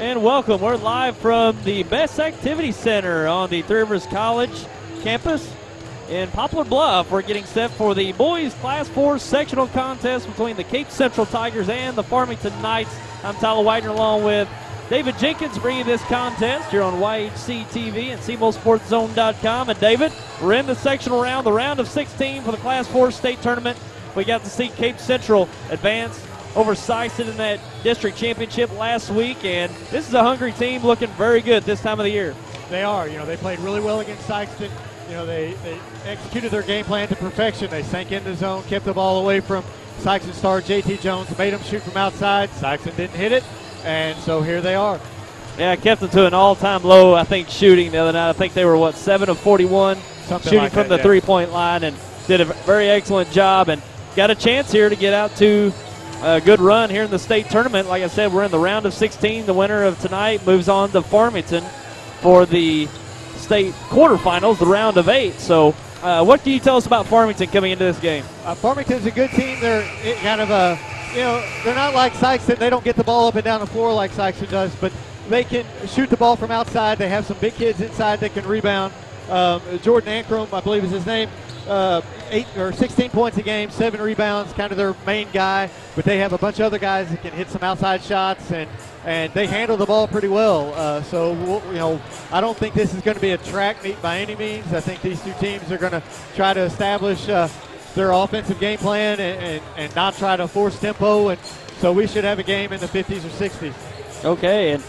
and welcome. We're live from the Best Activity Center on the Three Rivers College campus in Poplar Bluff. We're getting set for the boys Class 4 sectional contest between the Cape Central Tigers and the Farmington Knights. I'm Tyler Widener along with David Jenkins bringing this contest here on YHC TV and SeamoSportsZone.com. And David, we're in the sectional round, the round of 16 for the Class 4 state tournament. We got to see Cape Central advance over Sikeston in that district championship last week, and this is a hungry team looking very good this time of the year. They are. They played really well against Sikeston. They executed their game plan to perfection. They sank in the zone, kept the ball away from Sikeston star J.T. Jones, made them shoot from outside. Sikeston didn't hit it, and so here they are. Yeah, kept them to an all-time low, I think, shooting the other night. I think they were, 7 of 41 shooting like from the three-point line, and did a very excellent job and got a chance here to get out to a good run here in the state tournament. Like I said, we're in the round of 16. The winner of tonight moves on to Farmington for the state quarterfinals, the round of 8. So what can you tell us about Farmington coming into this game? Farmington's a good team. They're kind of they're not like Sikeston. They don't get the ball up and down the floor like Sikeston does, but they can shoot the ball from outside. They have some big kids inside that can rebound. Jordan Ankrum, I believe is his name, 16 points a game, 7 rebounds, kind of their main guy. But they have a bunch of other guys that can hit some outside shots, and they handle the ball pretty well. So I don't think this is going to be a track meet by any means. I think these two teams are going to try to establish their offensive game plan and not try to force tempo. And so we should have a game in the 50s or 60s. Okay, and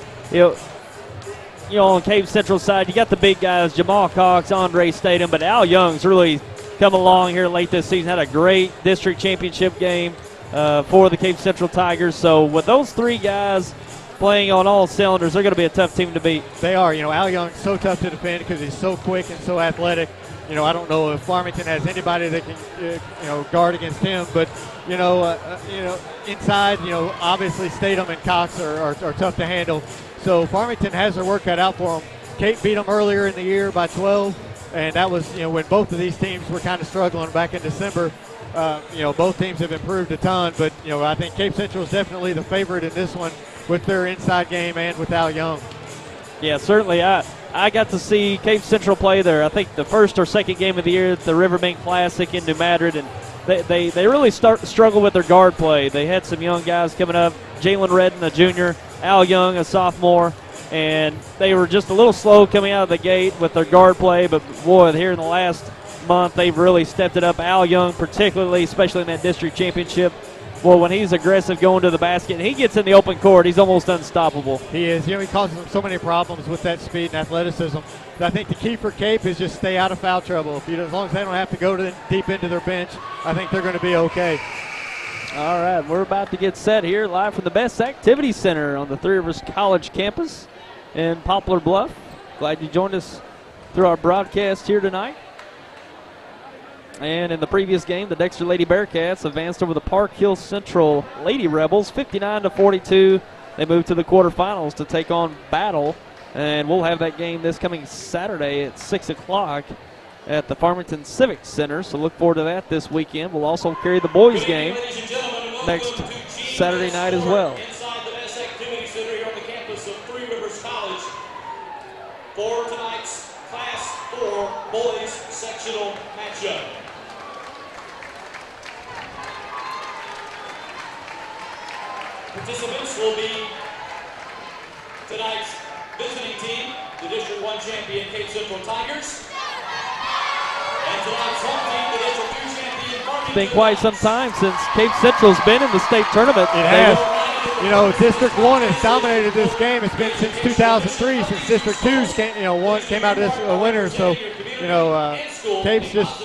on Cape Central side, you got the big guys, Jamal Cox, Andre Statham, but Al Young's really come along here late this season. Had a great district championship game for the Cape Central Tigers. So with those three guys playing on all cylinders, they're going to be a tough team to beat. They are. Al Young's so tough to defend because he's so quick and so athletic. I don't know if Farmington has anybody that can, guard against him. But, inside, obviously Statham and Cox are tough to handle. So Farmington has their work cut out for them. Cape beat them earlier in the year by 12. And that was, when both of these teams were kind of struggling back in December. Both teams have improved a ton. But, I think Cape Central is definitely the favorite in this one with their inside game and with Al Young. Yeah, certainly. I got to see Cape Central play there, I think, the first or second game of the year at the Riverbank Classic in New Madrid. And they really struggle with their guard play. They had some young guys coming up, Jalen Redden, a junior, Al Young, a sophomore. And they were just a little slow coming out of the gate with their guard play. But, boy, here in the last month, they've really stepped it up. Al Young particularly, especially in that district championship. Boy, when he's aggressive going to the basket and he gets in the open court, he's almost unstoppable. He is. He causes them so many problems with that speed and athleticism. But I think the key for Cape is just stay out of foul trouble. As long as they don't have to go deep into their bench, I think they're going to be okay. All right, we're about to get set here live from the Best Activity Center on the Three Rivers College campus in Poplar Bluff. Glad you joined us through our broadcast here tonight. And in the previous game, the Dexter Lady Bearcats advanced over the Park Hill Central Lady Rebels, 59-42. They moved to the quarterfinals to take on Battle. And we'll have that game this coming Saturday at 6 o'clock at the Farmington Civic Center. So look forward to that this weekend. We'll also carry the boys game next Saturday night as well. Inside the Best Activity Center here on the campus of Three Rivers College for tonight's Class 4 boys sectional matchup. Participants will be tonight's visiting team, the District 1 champion Cape Central Tigers. And tonight's home team, the District 2 champion Farmington. It's been quite some time since Cape Central's been in the state tournament. It has. District 1 has dominated this game. It's been since 2003 since District 2 came out as a winner. So, Cape's just,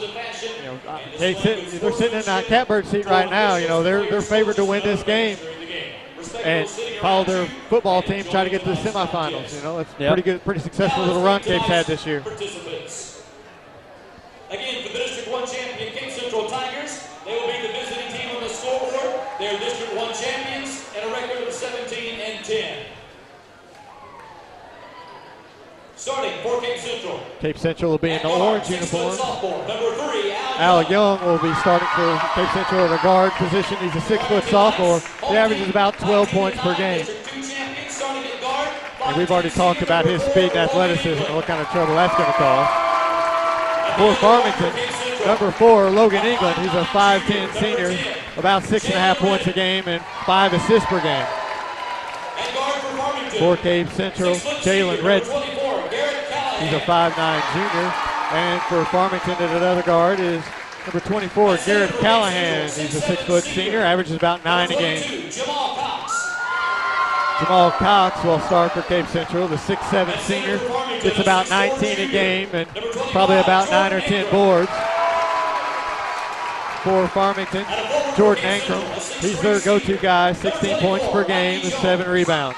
they're sitting in a catbird seat right now. They're favored to win this game and follow their football team, try to get to the semifinals. It's pretty good, pretty successful little run Cape's had this year. Again, for the District 1 champion Cape Central Tigers, they will be the visiting team on the scoreboard. They're District 1 champions and a record of 17-10. Starting for Cape Central. Cape Central will be in the orange uniform. Sophomore, number 3, Al Young will be starting for Cape Central in the guard position. He's a 6-foot sophomore. He averages about 12 points per game. District 2 champion starting at guard, And we've already talked about his speed and athleticism and what kind of trouble that's going to cause. For Farmington, number 4, Logan England. He's a 5'10 senior, about 6.5 points a game and 5 assists per game. For Cape Central, Jalen Redden. He's a 5'9 junior. And for Farmington at another guard is number 24, Garrett Callahan. He's a 6' senior, averages about 9 a game. Jamal Cox will start for Cape Central, the 6'7 senior. Gets about 19 a game and probably about 9 or 10 boards. For Farmington, Jordan Ankrum. He's their go-to guy, 16 points per game and 7 rebounds.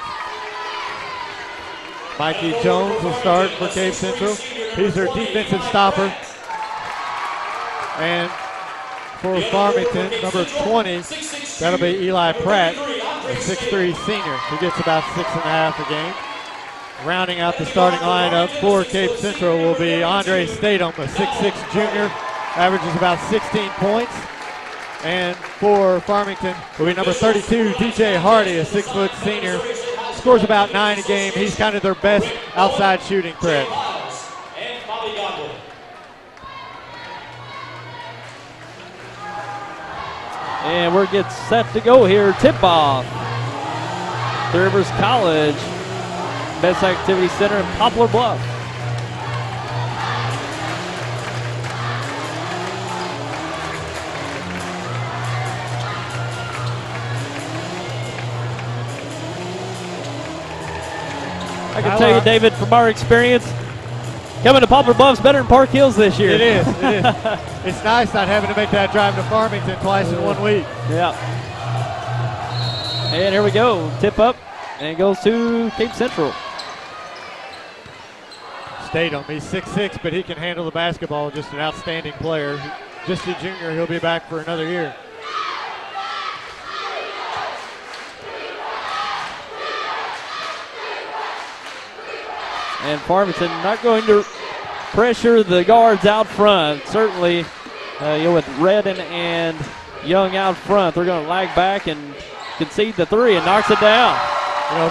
Mikey Jones will start for Cape Central. He's their defensive stopper. And for Farmington, number 20, that'll be Eli Pratt, a 6'3 senior. He gets about 6.5 a game. Rounding out the starting lineup for Cape Central will be Andre Statham, a 6'6 junior, averages about 16 points. And for Farmington will be number 32, DJ Hardy, a 6' senior, scores about 9 a game. He's kind of their best outside shooting threat. And we're getting set to go here. Tip-off. Three Rivers College, Best Activity Center in Poplar Bluff. I can tell you, David, from our experience, coming to Poplar Bluff's better than Park Hills this year. It is. It's nice not having to make that drive to Farmington twice in 1 week. Yeah. And here we go. Tip up, and it goes to Cape Central. Statham, he's 6'6", but he can handle the basketball. Just an outstanding player. Just a junior, he'll be back for another year. And Farmington not going to pressure the guards out front. Certainly, with Redden and Young out front, they're going to lag back and concede the three and knocks it down.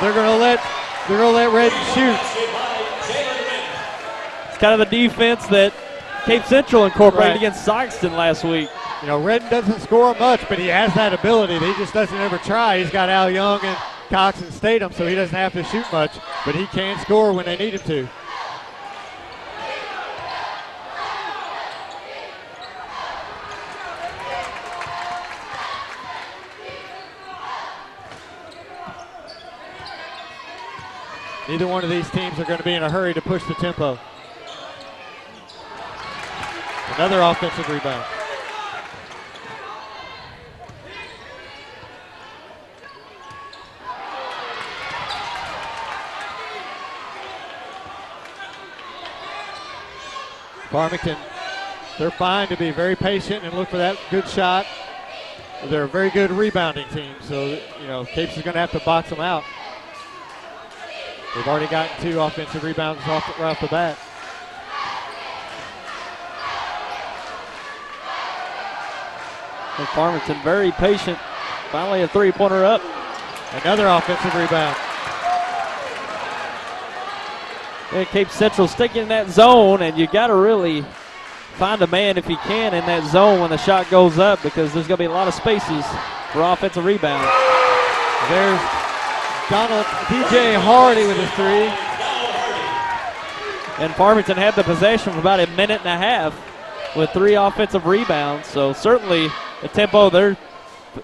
They're going to let Redden shoot. It's kind of the defense that Cape Central incorporated against Sikeston last week. Redden doesn't score much, but he has that ability. He just doesn't ever try. He's got Al Young and Cox and Statham, so he doesn't have to shoot much, but he can score when they need him to. Neither one of these teams are going to be in a hurry to push the tempo. Another offensive rebound. Farmington, they're fine to be very patient and look for that good shot. They're a very good rebounding team, so Capes is going to have to box them out. They've already gotten 2 offensive rebounds right off the bat. And Farmington very patient. Finally a three-pointer up. Another offensive rebound. And Cape Central sticking in that zone, and you got to really find a man if you can in that zone when the shot goes up, because there's going to be a lot of spaces for offensive rebounds. There's DJ Hardy with his three. And Farmington had the possession for about a minute and a half with 3 offensive rebounds. So certainly the tempo they're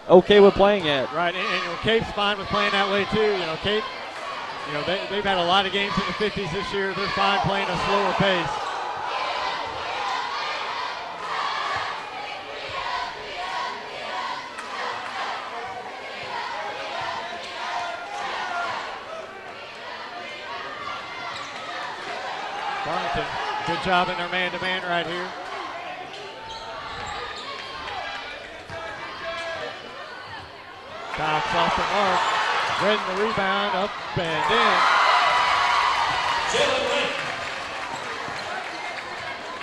okay with playing at. Right, and Cape's fine with playing that way too. Cape, they've had a lot of games in the 50s this year. They're fine playing a slower pace. Farmington, good job in their man-to-man right here. Cox off the mark. Redden the rebound, up and in.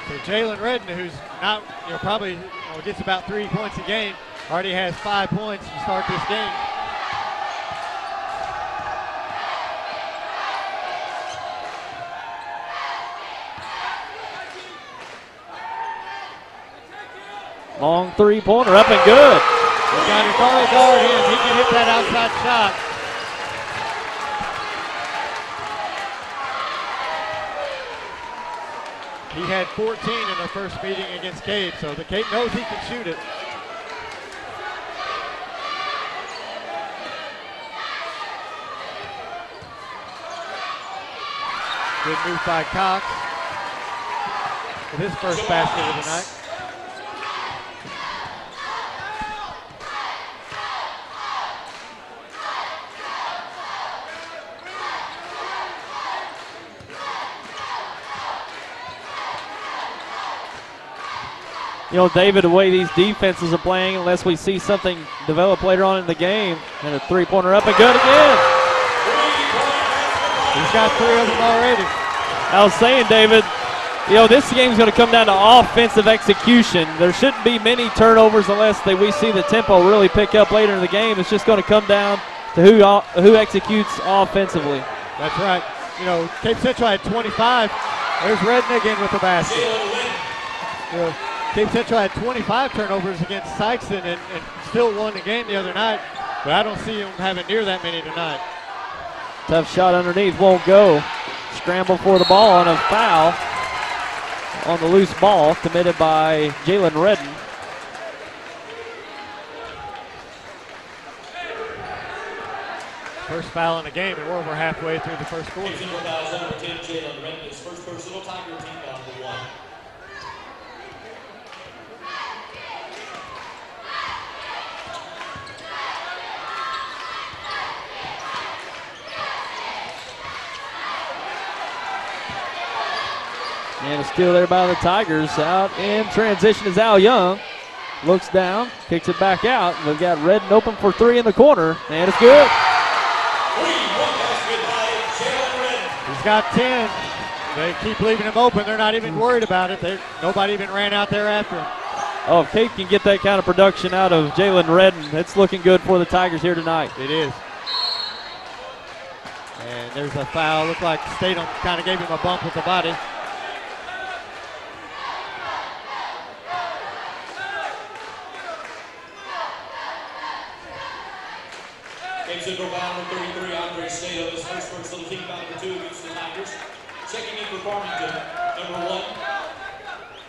So Jalen Redden, who's not, probably gets about 3 points a game, already has 5 points to start this game. Long three-pointer up and good. He's got his early guard in. He can hit that outside shot. He had 14 in the first meeting against Cape, so the Cape knows he can shoot it. Good move by Cox with his first basket of the night. You know, David, the way these defenses are playing, unless we see something develop later on in the game, and a three-pointer up and good again. He's got 3 of them already. I was saying, David, you know, this game's going to come down to offensive execution. There shouldn't be many turnovers unless we see the tempo really pick up later in the game. It's just going to come down to who executes offensively. That's right. You know, Cape Central had 25. There's Redden again with the basket. You know, Cape Central had 25 turnovers against Sykeston and still won the game the other night, but I don't see them having near that many tonight. Tough shot underneath, won't go. Scramble for the ball and a foul on the loose ball committed by Jalen Redden. First foul in the game, and we're over halfway through the first quarter. Number 10, Jalen Redden, his first personal Tiger team foul for 1. And a steal there by the Tigers. Out in transition is Al Young. Looks down, kicks it back out. We've got Redden open for 3 in the corner, and it's good. He's got 10. They keep leaving him open. They're not even worried about it. Nobody even ran out there after him. Oh, if Cape can get that kind of production out of Jalen Redden, it's looking good for the Tigers here tonight. It is. And there's a foul. Looked like Statham kind of gave him a bump with the body. Cape Central foul number 33, Andre Statham, his first personal team foul number 2 against the Tigers. Checking in for Farmington, number 1,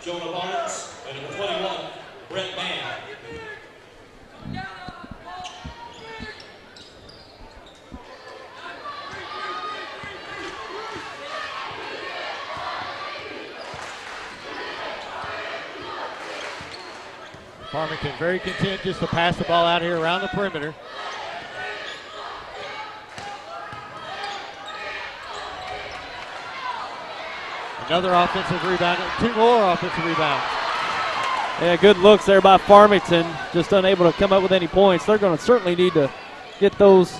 Jonah Barnes, and number 21, Brett Mann. Farmington very content just to pass the ball out here around the perimeter. Another offensive rebound, 2 more offensive rebounds. Yeah, good looks there by Farmington, just unable to come up with any points. They're going to certainly need to get those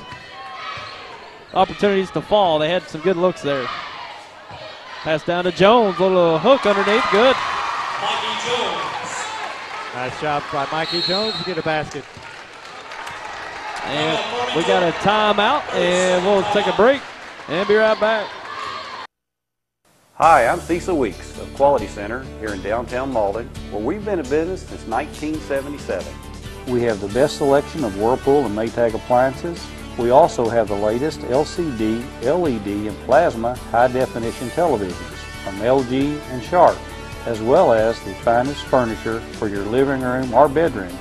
opportunities to fall. They had some good looks there. Pass down to Jones, little hook underneath, good. Mikey Jones. Nice job by Mikey Jones to get a basket. And we got a timeout, and we'll take a break and be right back. Hi, I'm Cecil Weeks of Quality Center here in downtown Malden, where we've been in business since 1977. We have the best selection of Whirlpool and Maytag appliances. We also have the latest LCD, LED, and plasma high-definition televisions from LG and Sharp, as well as the finest furniture for your living room or bedroom.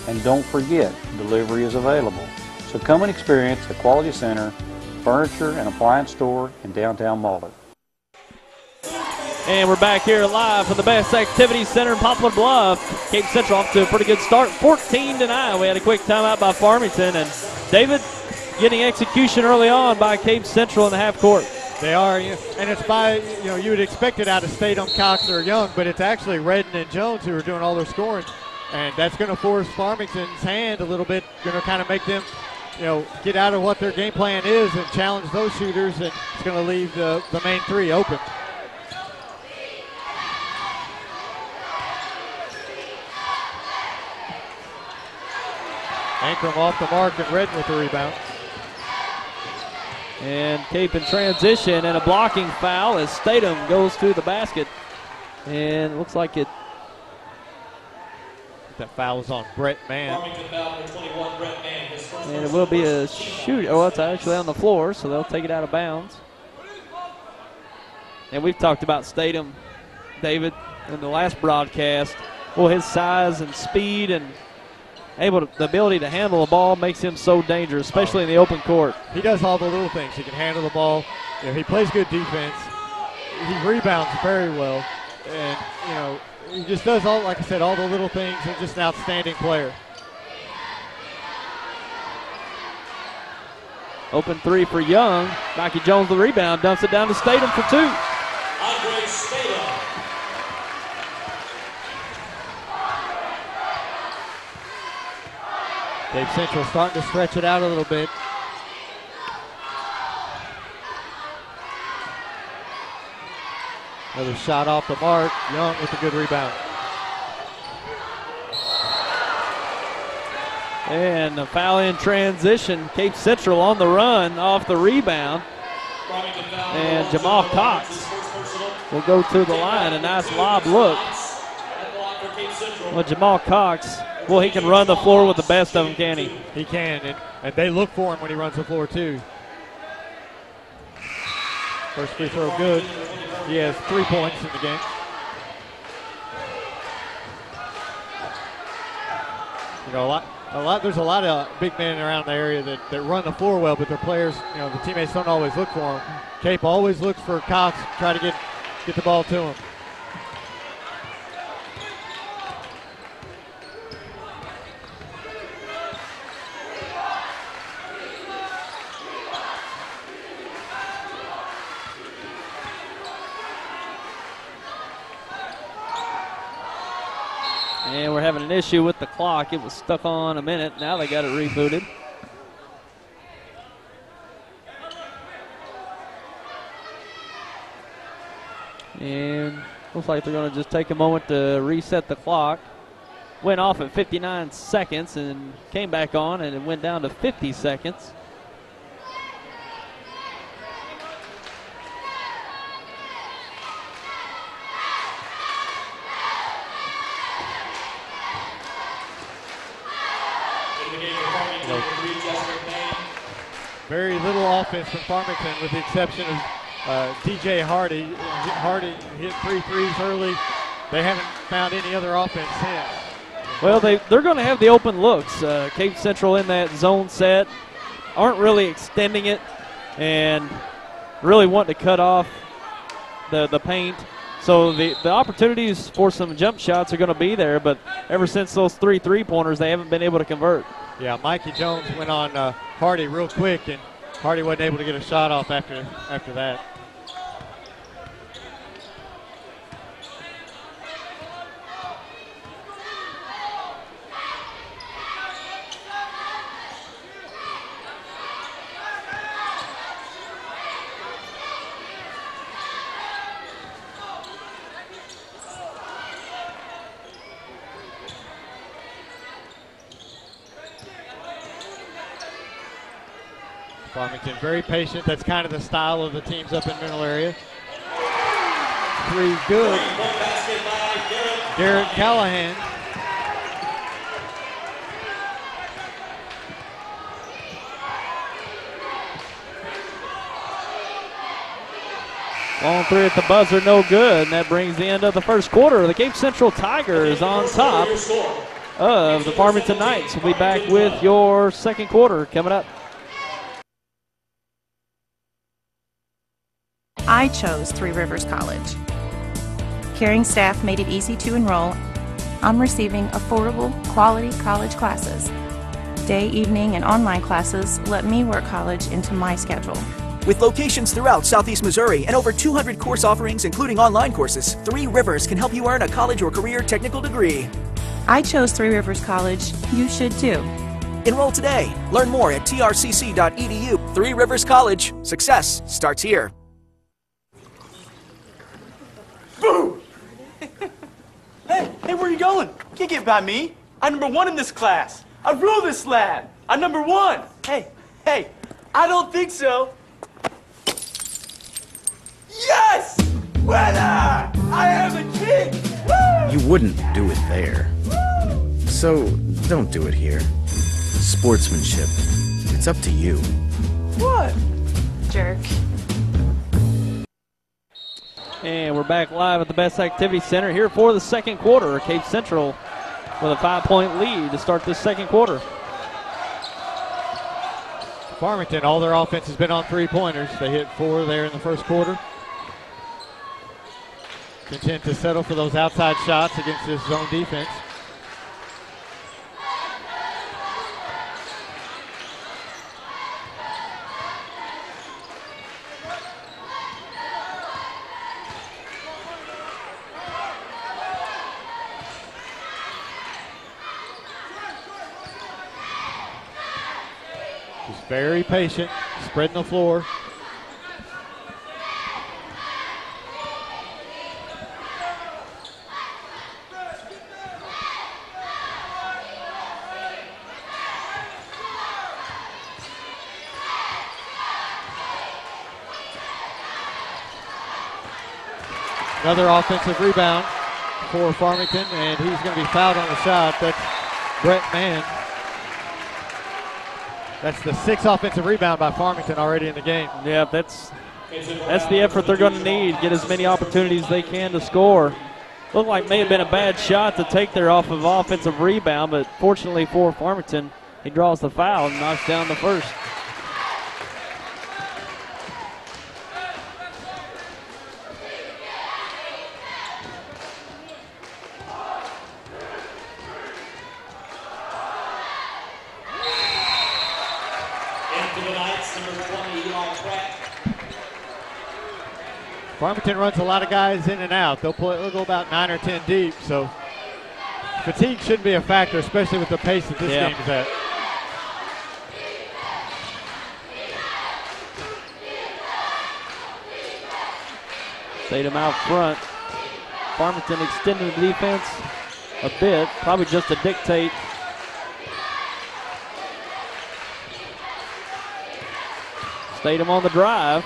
And don't forget, delivery is available. So come and experience the Quality Center Furniture and Appliance Store in downtown Malden. And we're back here live from the Best Activity Center in Poplar Bluff. Cape Central off to a pretty good start, 14-9. We had a quick timeout by Farmington, and David getting execution early on by Cape Central in the half court. They are, and it's by, you would expect it out of Statham, Cox, or Young, but it's actually Redden and Jones who are doing all their scoring, and that's going to force Farmington's hand a little bit, going to kind of make them, get out of what their game plan is and challenge those shooters, and it's going to leave the main 3 open. Ankrum off the mark and Redden with the rebound. And Cape in transition and a blocking foul as Statham goes to the basket. And it looks like it That foul was on Brett Mann. Farmington foul number 21, Brett Mann. His first And it will be a shoot. Oh, it's actually on the floor, so they'll take it out of bounds. And we've talked about Statham, David, in the last broadcast. Well, his size and speed and the ability to handle the ball makes him so dangerous, especially in the open court. He does all the little things. He can handle the ball. You know, he plays good defense. He rebounds very well. And, you know, he just does all, like I said, all the little things. He's just an outstanding player. Open three for Young. Mikey Jones the rebound, dumps it down to Statham for 2. Andre Statham. Cape Central starting to stretch it out a little bit. Another shot off the mark. Young with a good rebound. And a foul in transition. Cape Central on the run off the rebound. And Jamal Cox will go to the line. A nice lob look. Well, Jamal Cox, well, he can run the floor with the best of them, can he? He can, and they look for him when he runs the floor, too. First free throw good. He has 3 points in the game. You know, there's a lot of big men around the area that run the floor well, but their players, you know, the teammates don't always look for them. Cape always looks for Cox, try to get the ball to him. And we're having an issue with the clock. It was stuck on a minute. Now they got it rebooted. And looks like they're going to just take a moment to reset the clock. Went off at 59 seconds and came back on, and it went down to 50 seconds. Very little offense from Farmington with the exception of DJ Hardy. Hardy hit 3 threes early. They haven't found any other offense since. Well, they're going to have the open looks. Cape Central in that zone set aren't really extending it and really wanting to cut off the paint. So the opportunities for some jump shots are going to be there, but ever since those 3 3-pointers, they haven't been able to convert. Yeah, Mikey Jones went on Hardy real quick, and Hardy wasn't able to get a shot off after that. Farmington very patient. That's kind of the style of the teams up in middle area. 3 good. Garrett Callahan. Long 3 at the buzzer, no good, and that brings the end of the first quarter. The Cape Central Tigers on top of the Farmington Knights. We'll be back with your second quarter coming up. I chose Three Rivers College. Caring staff made it easy to enroll. I'm receiving affordable, quality college classes. Day, evening, and online classes let me work college into my schedule. With locations throughout Southeast Missouri and over 200 course offerings, including online courses, Three Rivers can help you earn a college or career technical degree. I chose Three Rivers College. You should too. Enroll today. Learn more at trcc.edu. Three Rivers College. Success starts here. Boo! Hey, where are you going? Can't get by me. I'm number 1 in this class. I rule this lab. I'm number 1. Hey, I don't think so. Yes! Winner! I am the king! Woo! You wouldn't do it there. So, don't do it here. Sportsmanship. It's up to you. What? Jerk. And we're back live at the Best Activity Center here for the second quarter. Cape Central with a 5-point lead to start this second quarter. Farmington, all their offense has been on three-pointers. They hit 4 there in the first quarter. Content to settle for those outside shots against this zone defense. Just very patient, spreading the floor. Another offensive rebound for Farmington, and he's going to be fouled on the shot. That's Brett Mann. That's the 6th offensive rebound by Farmington already in the game. Yeah, that's the effort they're going to need. Get as many opportunities as they can to score. Looked like may have been a bad shot to take there off of offensive rebound, but fortunately for Farmington, he draws the foul and knocks down the first. Farmington runs a lot of guys in and out. They'll go about 9 or 10 deep, so fatigue shouldn't be a factor, especially with the pace that this game is at. Tatum out front. Farmington extending the defense a bit, probably just to dictate. Tatum on the drive.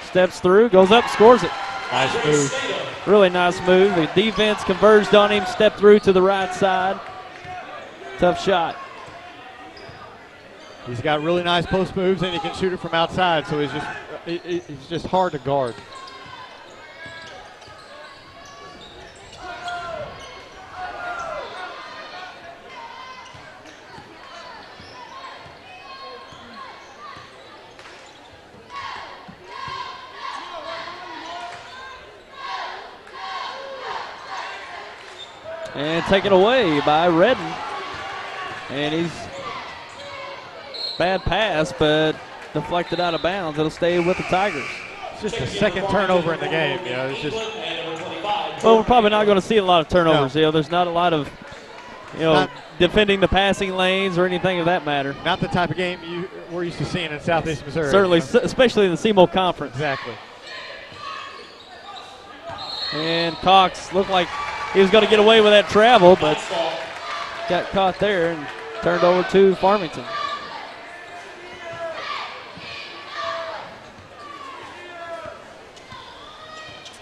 Steps through, goes up, scores it. Nice move. Really nice move. The defense converged on him, stepped through to the right side. Tough shot. He's got really nice post moves, and he can shoot it from outside, so he's just hard to guard. And taken away by Redden. And he's bad pass, but deflected out of bounds. It'll stay with the Tigers. It's just the second turnover in the game. You know, it's just. Well, we're probably not going to see a lot of turnovers. No. You know, there's not a lot of, defending the passing lanes or anything of that matter. Not the type of game we're used to seeing in Southeast Missouri. Certainly, especially in the SEMO Conference. Exactly. And Cox looked like he was going to get away with that travel, but got caught there and turned over to Farmington.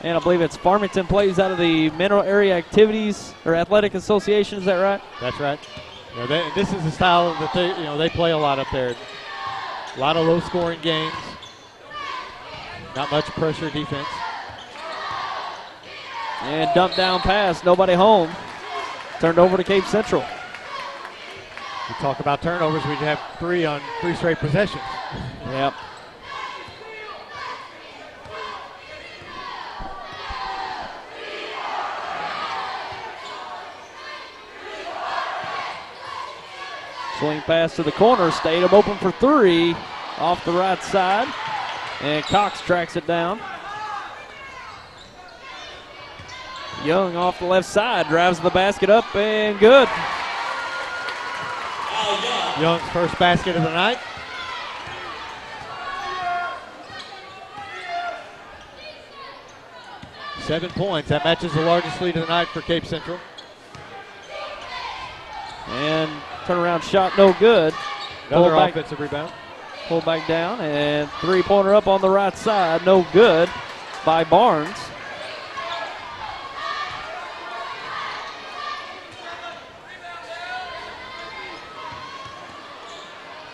And I believe it's Farmington plays out of the Mineral Area Activities or Athletic Association. Is that right? That's right. You know, this is the style that they play a lot up there. A lot of low-scoring games. Not much pressure defense. And dump down pass, nobody home. Turned over to Cape Central. We talk about turnovers, we have 3 on 3 straight possessions. Yep. Swing pass to the corner, Statham open for 3 off the right side. And Cox tracks it down. Young off the left side, drives the basket up and good. Young's first basket of the night. Seven points. That matches the largest lead of the night for Cape Central. And turnaround shot, no good. Another offensive rebound. Pull back down, and three-pointer up on the right side, no good by Barnes.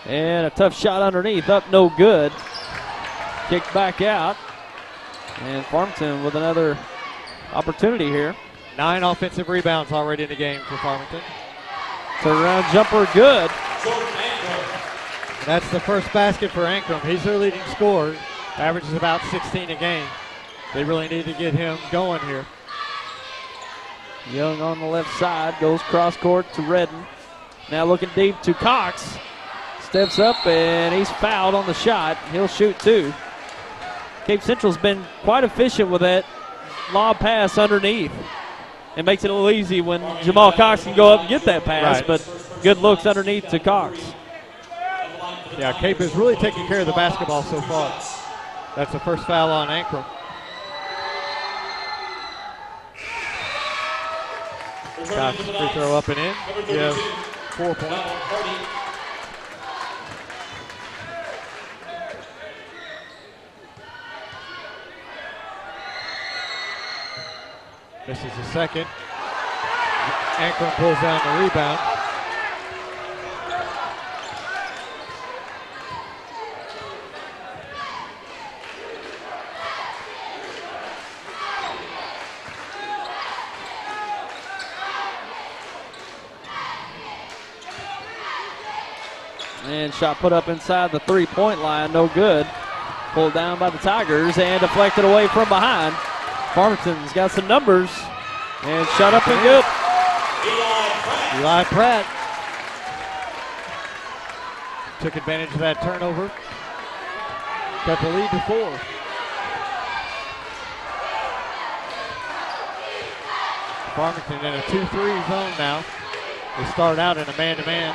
And a tough shot underneath, up no good. Kicked back out. And Farmington with another opportunity here. 9 offensive rebounds already in the game for Farmington. Turnaround jumper good. And that's the first basket for Ankrum. He's their leading scorer. Averages about 16 a game. They really need to get him going here. Young on the left side, goes cross court to Redden. Now looking deep to Cox. Steps up and he's fouled on the shot. He'll shoot 2. Cape Central's been quite efficient with that lob pass underneath. It makes it a little easy when Jamal Cox can go up and get that pass, right. but good looks underneath to Cox. Yeah, Cape is really taking care of the basketball so far. That's the first foul on Ankrum. Cox free throw up and in. Yeah, 4 points. This is the second. Ankrum pulls down the rebound. And shot put up inside the three-point line, no good. Pulled down by the Tigers and deflected away from behind. Farmington's got some numbers and shot up and good. Eli Pratt took advantage of that turnover. Got the lead to 4. Farmington in a 2-3 zone now. They start out in a man-to-man.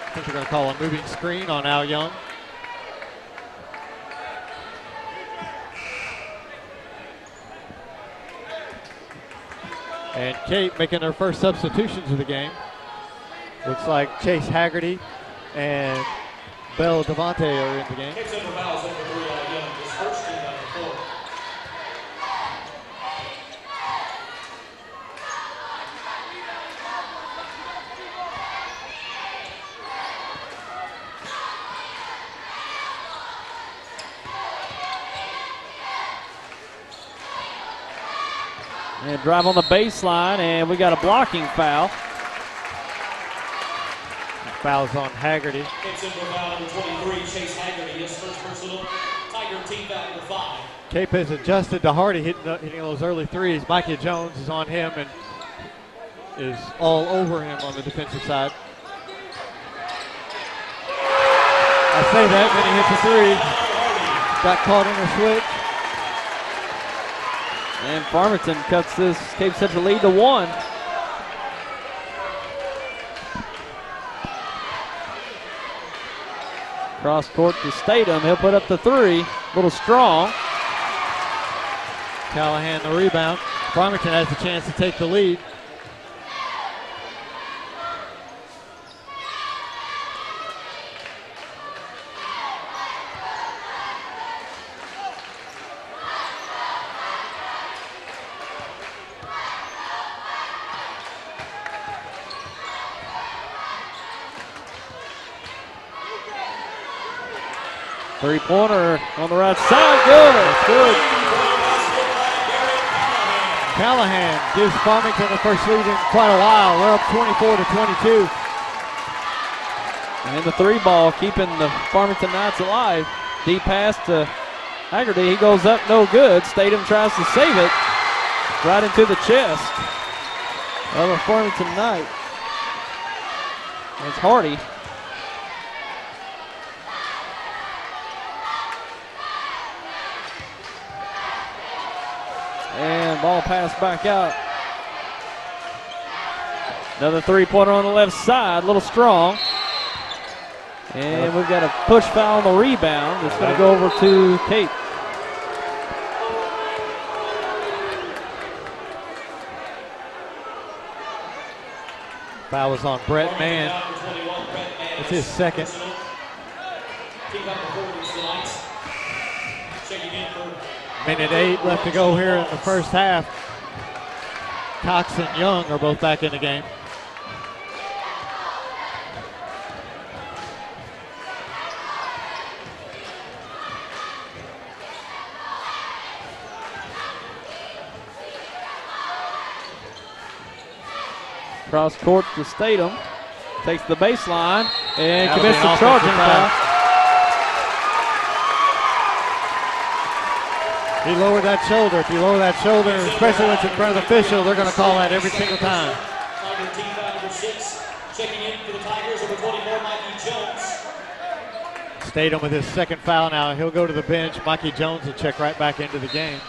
I think they're going to call a moving screen on Al Young. And Cape making their first substitutions of the game. Looks like Chase Haggerty and Bell Devante are in the game. And drive on the baseline, and we got a blocking foul. Fouls on Haggerty. Cape has adjusted to Hardy hitting those early threes. Micah Jones is on him and is all over him on the defensive side. I say that, then he hits a three. Got caught in a switch. And Farmington cuts this Cape Central lead to 1. Cross court to Statham. He'll put up the 3. A little strong. Callahan the rebound. Farmington has the chance to take the lead. Three-pointer on the right side, good. That's good. Callahan gives Farmington the first lead in quite a while. They're up 24-22. And the 3-ball keeping the Farmington Knights alive. Deep pass to Haggerty. He goes up, no good. Statham tries to save it. Right into the chest of a Farmington Knight. It's Hardy. And ball passed back out. Another three-pointer on the left side, a little strong. And we've got a push foul on the rebound. It's going to go over to Cape. Foul was on Brett Mann. It's his second. Minute 8 left to go here in the first half. Cox and Young are both back in the game. Cross court to Statham. Takes the baseline and That'll commits be an the charging offensive foul. He lowered that shoulder. If you lower that shoulder, especially when it's in front of the official, they're going to call that every single time. Tiger team foul number 6. Checking in for the Tigers, number 24, Mikey Jones. Statham with his second foul now. He'll go to the bench. Mikey Jones will check right back into the game.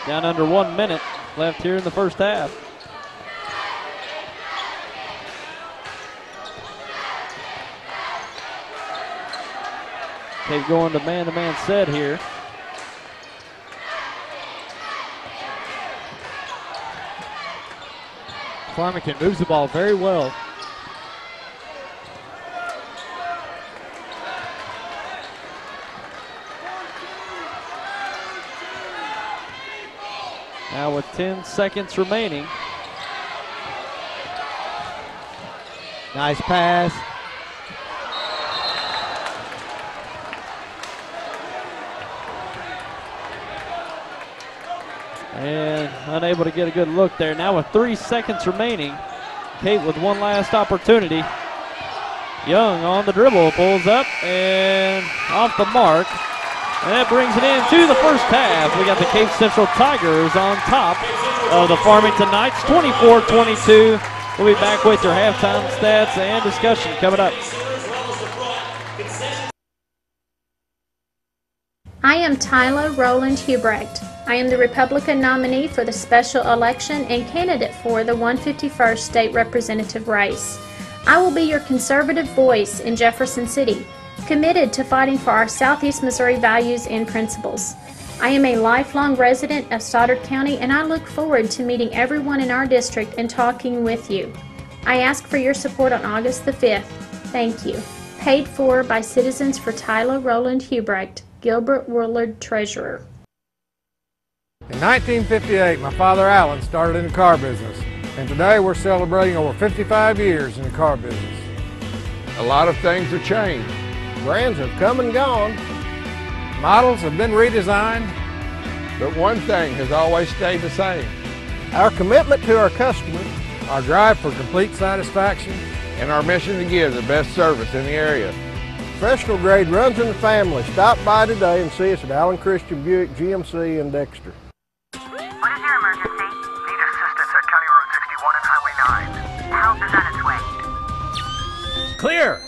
Down under 1 minute left here in the first half. They've going to man-to-man set here. Farmington moves the ball very well. Now with 10 seconds remaining. Nice pass. And unable to get a good look there. Now with 3 seconds remaining. Kate with one last opportunity. Young on the dribble, pulls up and off the mark. And that brings it into the first half. We got the Cape Central Tigers on top of the Farmington Knights, 24-22. We'll be back with your halftime stats and discussion coming up. I am Tyler Rowland Hubrecht. I am the Republican nominee for the special election and candidate for the 151st State Representative race. I will be your conservative voice in Jefferson City, committed to fighting for our Southeast Missouri values and principles. I am a lifelong resident of Stoddard County, and I look forward to meeting everyone in our district and talking with you. I ask for your support on August the 5th. Thank you. Paid for by Citizens for Tyler Rowland Hubrecht, Gilbert Woolard, Treasurer. In 1958, my father Alan started in the car business, and today we're celebrating over 55 years in the car business. A lot of things have changed. Brands have come and gone. Models have been redesigned. But one thing has always stayed the same. Our commitment to our customers, our drive for complete satisfaction, and our mission to give the best service in the area. Professional grade runs in the family. Stop by today and see us at Allen Christian Buick GMC in Dexter. What is your emergency? Need assistance at County Road 61 and Highway 9. Help is on its way. Clear!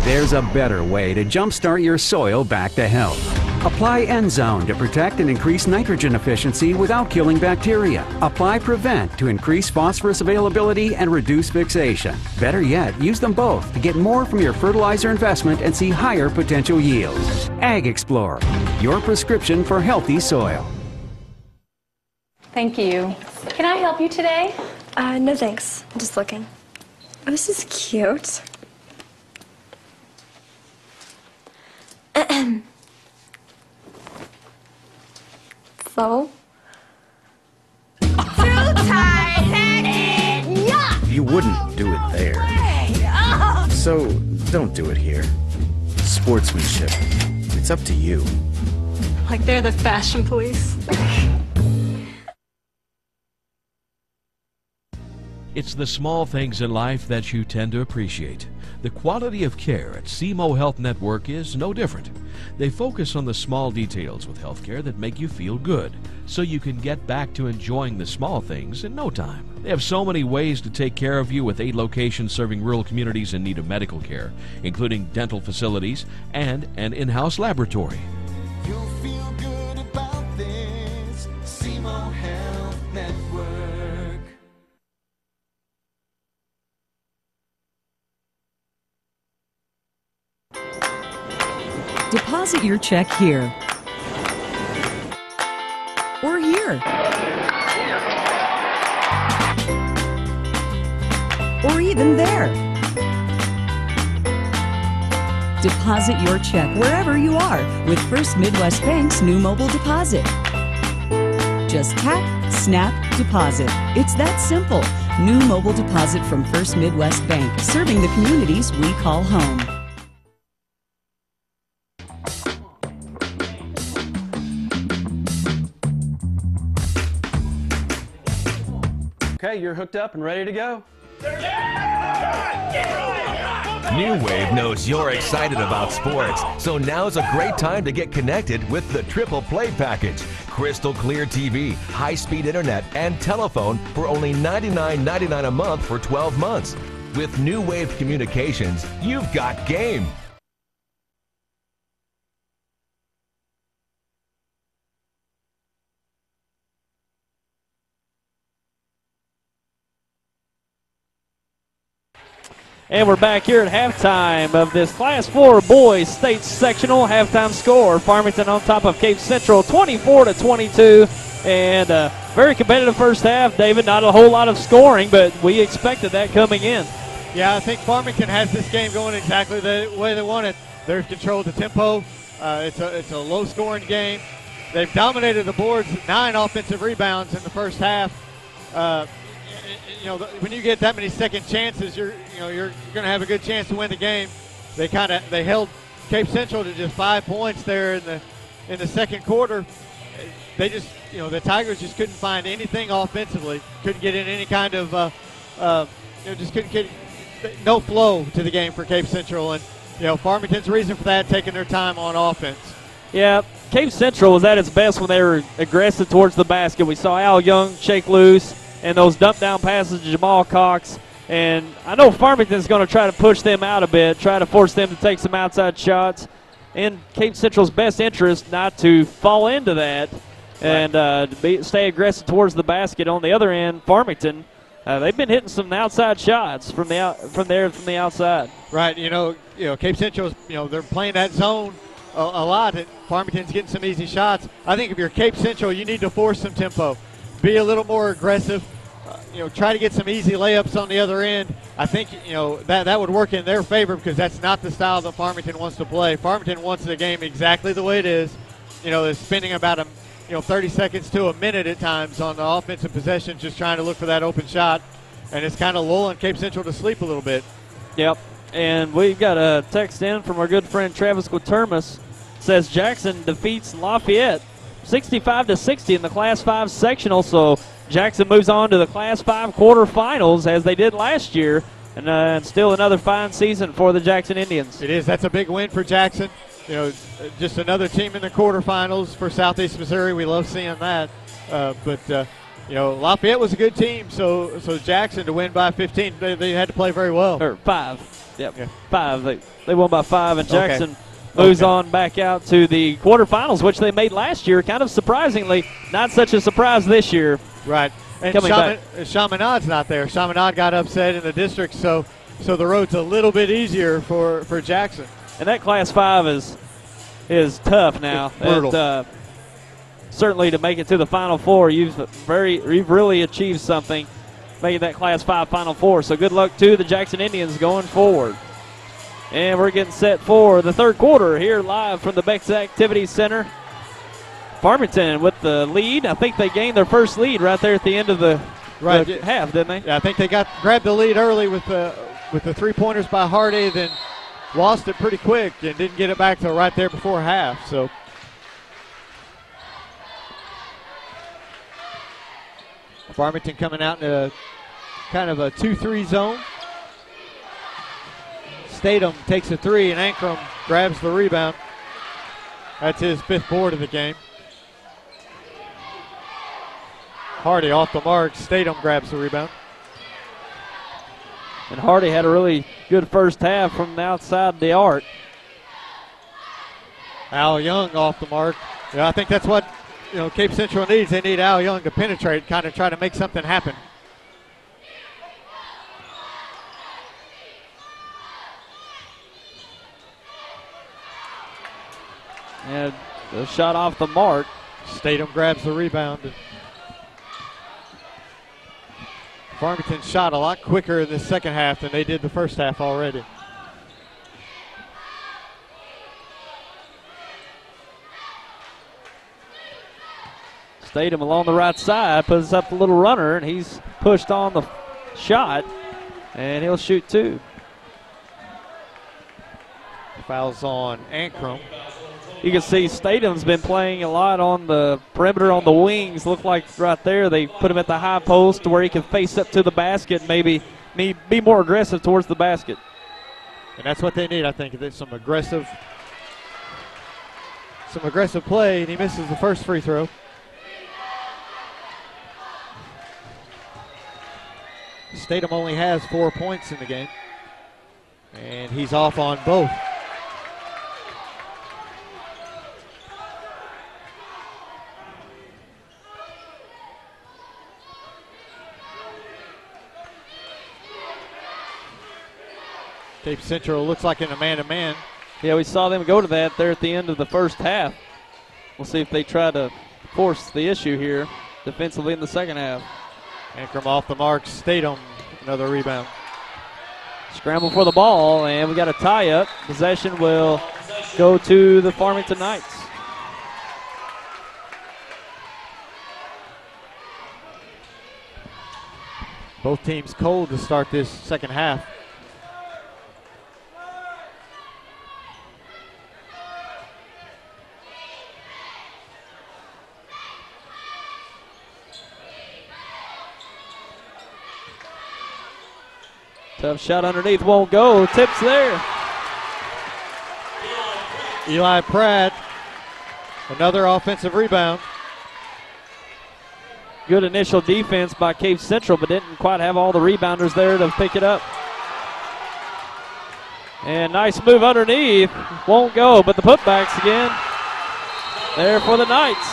There's a better way to jumpstart your soil back to health. Apply Endzone to protect and increase nitrogen efficiency without killing bacteria. Apply Prevent to increase phosphorus availability and reduce fixation. Better yet, use them both to get more from your fertilizer investment and see higher potential yields. Ag Explorer, your prescription for healthy soil. Thank you. Can I help you today? No thanks. I'm just looking. Oh, this is cute. So? Too tight-headed! Yuck! You wouldn't do it there. So, don't do it here. Sportsmanship. It's up to you. Like they're the fashion police. It's the small things in life that you tend to appreciate. The quality of care at SEMO Health Network is no different. They focus on the small details with healthcare that make you feel good, so you can get back to enjoying the small things in no time. They have so many ways to take care of you with 8 locations serving rural communities in need of medical care, including dental facilities and an in-house laboratory. You'll feel good about this. SEMO Health Network. Deposit your check here or here. or even there. Deposit your check wherever you are with First Midwest Bank's new mobile deposit. Just tap, snap, deposit. It's that simple. New mobile deposit from First Midwest Bank, serving the communities we call home. Okay, you're hooked up and ready to go. New Wave knows you're excited about sports, so now's a great time to get connected with the Triple Play Package. Crystal clear TV, high-speed internet, and telephone for only $99.99 a month for 12 months. With New Wave Communications, you've got game. And we're back here at halftime of this Class 4 boys state sectional. Halftime score, Farmington on top of Cape Central, 24-22. And a very competitive first half, David. Not a whole lot of scoring, but we expected that coming in. Yeah, I think Farmington has this game going exactly the way they want it. They've controlled the tempo. It's a low-scoring game. They've dominated the boards, 9 offensive rebounds in the first half. When you get that many second chances, you're going to have a good chance to win the game. They held Cape Central to just 5 points there in the second quarter. They just, the Tigers just couldn't find anything offensively. Couldn't get in any kind of, just couldn't get no flow to the game for Cape Central. And Farmington's reason for that, taking their time on offense. Yeah, Cape Central was at its best when they were aggressive towards the basket. We saw Al Young shake loose, and those dump-down passes to Jamal Cox. And I know Farmington's going to try to push them out a bit, try to force them to take some outside shots. In Cape Central's best interest not to fall into that and stay aggressive towards the basket. On the other end, Farmington, they've been hitting some outside shots from the outside. Right, Cape Central's, they're playing that zone a lot, and Farmington's getting some easy shots. I think if you're Cape Central, you need to force some tempo. Be a little more aggressive. Try to get some easy layups on the other end. I think that would work in their favor because that's not the style that Farmington wants to play. Farmington wants the game exactly the way it is. They're spending about 30 seconds to a minute at times on the offensive possession, just trying to look for that open shot, and it's kind of lulling Cape Central to sleep a little bit. Yep, and we've got a text in from our good friend Travis Quatermas. Says Jackson defeats Lafayette 65-60 in the Class 5 sectional, so Jackson moves on to the Class 5 quarterfinals as they did last year, and still another fine season for the Jackson Indians. It is. That's a big win for Jackson. Just another team in the quarterfinals for Southeast Missouri. We love seeing that. But Lafayette was a good team, so Jackson to win by 15, they had to play very well. Or 5. Yep, yeah. 5. They won by 5, and Jackson moves on back out to the quarterfinals, which they made last year. Kind of surprisingly, not such a surprise this year. Right. And Chaminade's not there. Chaminade got upset in the district, so the road's a little bit easier for Jackson. And that Class 5 is tough now. It's brutal. And, certainly to make it to the Final Four, you've really achieved something, making that Class 5 Final Four. So good luck to the Jackson Indians going forward. And we're getting set for the third quarter here live from the Beck's Activities Center. Farmington with the lead. I think they gained their first lead right there at the end of the half, didn't they? Yeah, I think they grabbed the lead early with the 3-pointers by Hardy, then lost it pretty quick and didn't get it back till right there before half. So Farmington coming out in a kind of a 2-3 zone. Statham takes a 3, and Ankrum grabs the rebound. That's his 5th board of the game. Hardy off the mark. Statham grabs the rebound. And Hardy had a really good first half from the outside the arc. Al Young off the mark. Yeah, I think that's what Cape Central needs. They need Al Young to penetrate, kind of try to make something happen. And a shot off the mark. Statham grabs the rebound. Farmington shot a lot quicker in the second half than they did the first half already. Statham along the right side puts up the little runner, and he's pushed on the shot, and he'll shoot two. Fouls on Ankrum. You can see Statham's been playing a lot on the perimeter on the wings. Look like right there they put him at the high post to where he can face up to the basket and maybe be more aggressive towards the basket. And that's what they need, I think. There's some aggressive play, and he misses the first free throw. Statham only has 4 points in the game, and he's off on both. Cape Central looks like in a man-to-man. Yeah, we saw them go to that there at the end of the first half. We'll see if they try to force the issue here defensively in the second half. Ankrum off the mark. Statham, another rebound. Scramble for the ball, and we got a tie-up. Possession will go to the Farmington Knights. Both teams cold to start this second half. Tough shot underneath, won't go. Tips there. Eli Pratt, another offensive rebound. Good initial defense by Cape Central, but didn't quite have all the rebounders there to pick it up. And nice move underneath. Won't go, but the putbacks again. There for the Knights.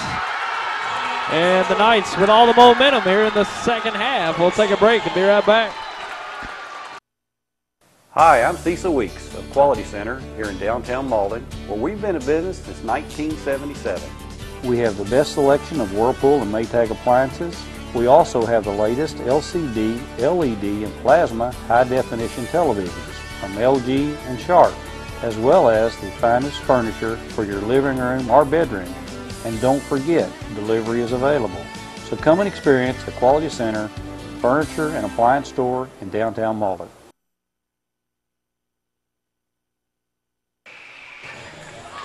And the Knights with all the momentum here in the second half. We'll take a break and be right back. Hi, I'm Cecil Weeks of Quality Center here in downtown Malden, where we've been in business since 1977. We have the best selection of Whirlpool and Maytag appliances. We also have the latest LCD, LED, and plasma high-definition televisions from LG and Sharp, as well as the finest furniture for your living room or bedroom. And don't forget, delivery is available. So come and experience the Quality Center Furniture and Appliance Store in downtown Malden.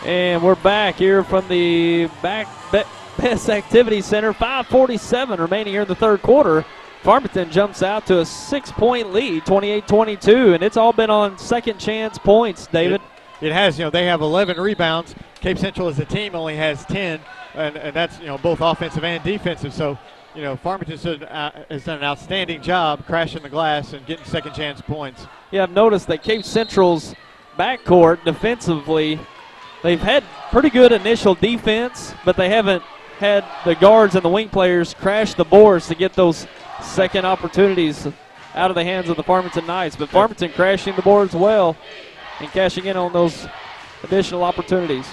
And we're back here from the Best Activity Center. 5:47 remaining here in the third quarter. Farmington jumps out to a 6-point lead, 28-22, and it's all been on second chance points, David. It has, they have 11 rebounds. Cape Central as a team only has 10, and that's, both offensive and defensive. So, Farmington has done an outstanding job crashing the glass and getting second chance points. Yeah, I've noticed that Cape Central's backcourt defensively, they've had pretty good initial defense, but they haven't had the guards and the wing players crash the boards to get those second opportunities out of the hands of the Farmington Knights. But Farmington crashing the boards well and cashing in on those additional opportunities.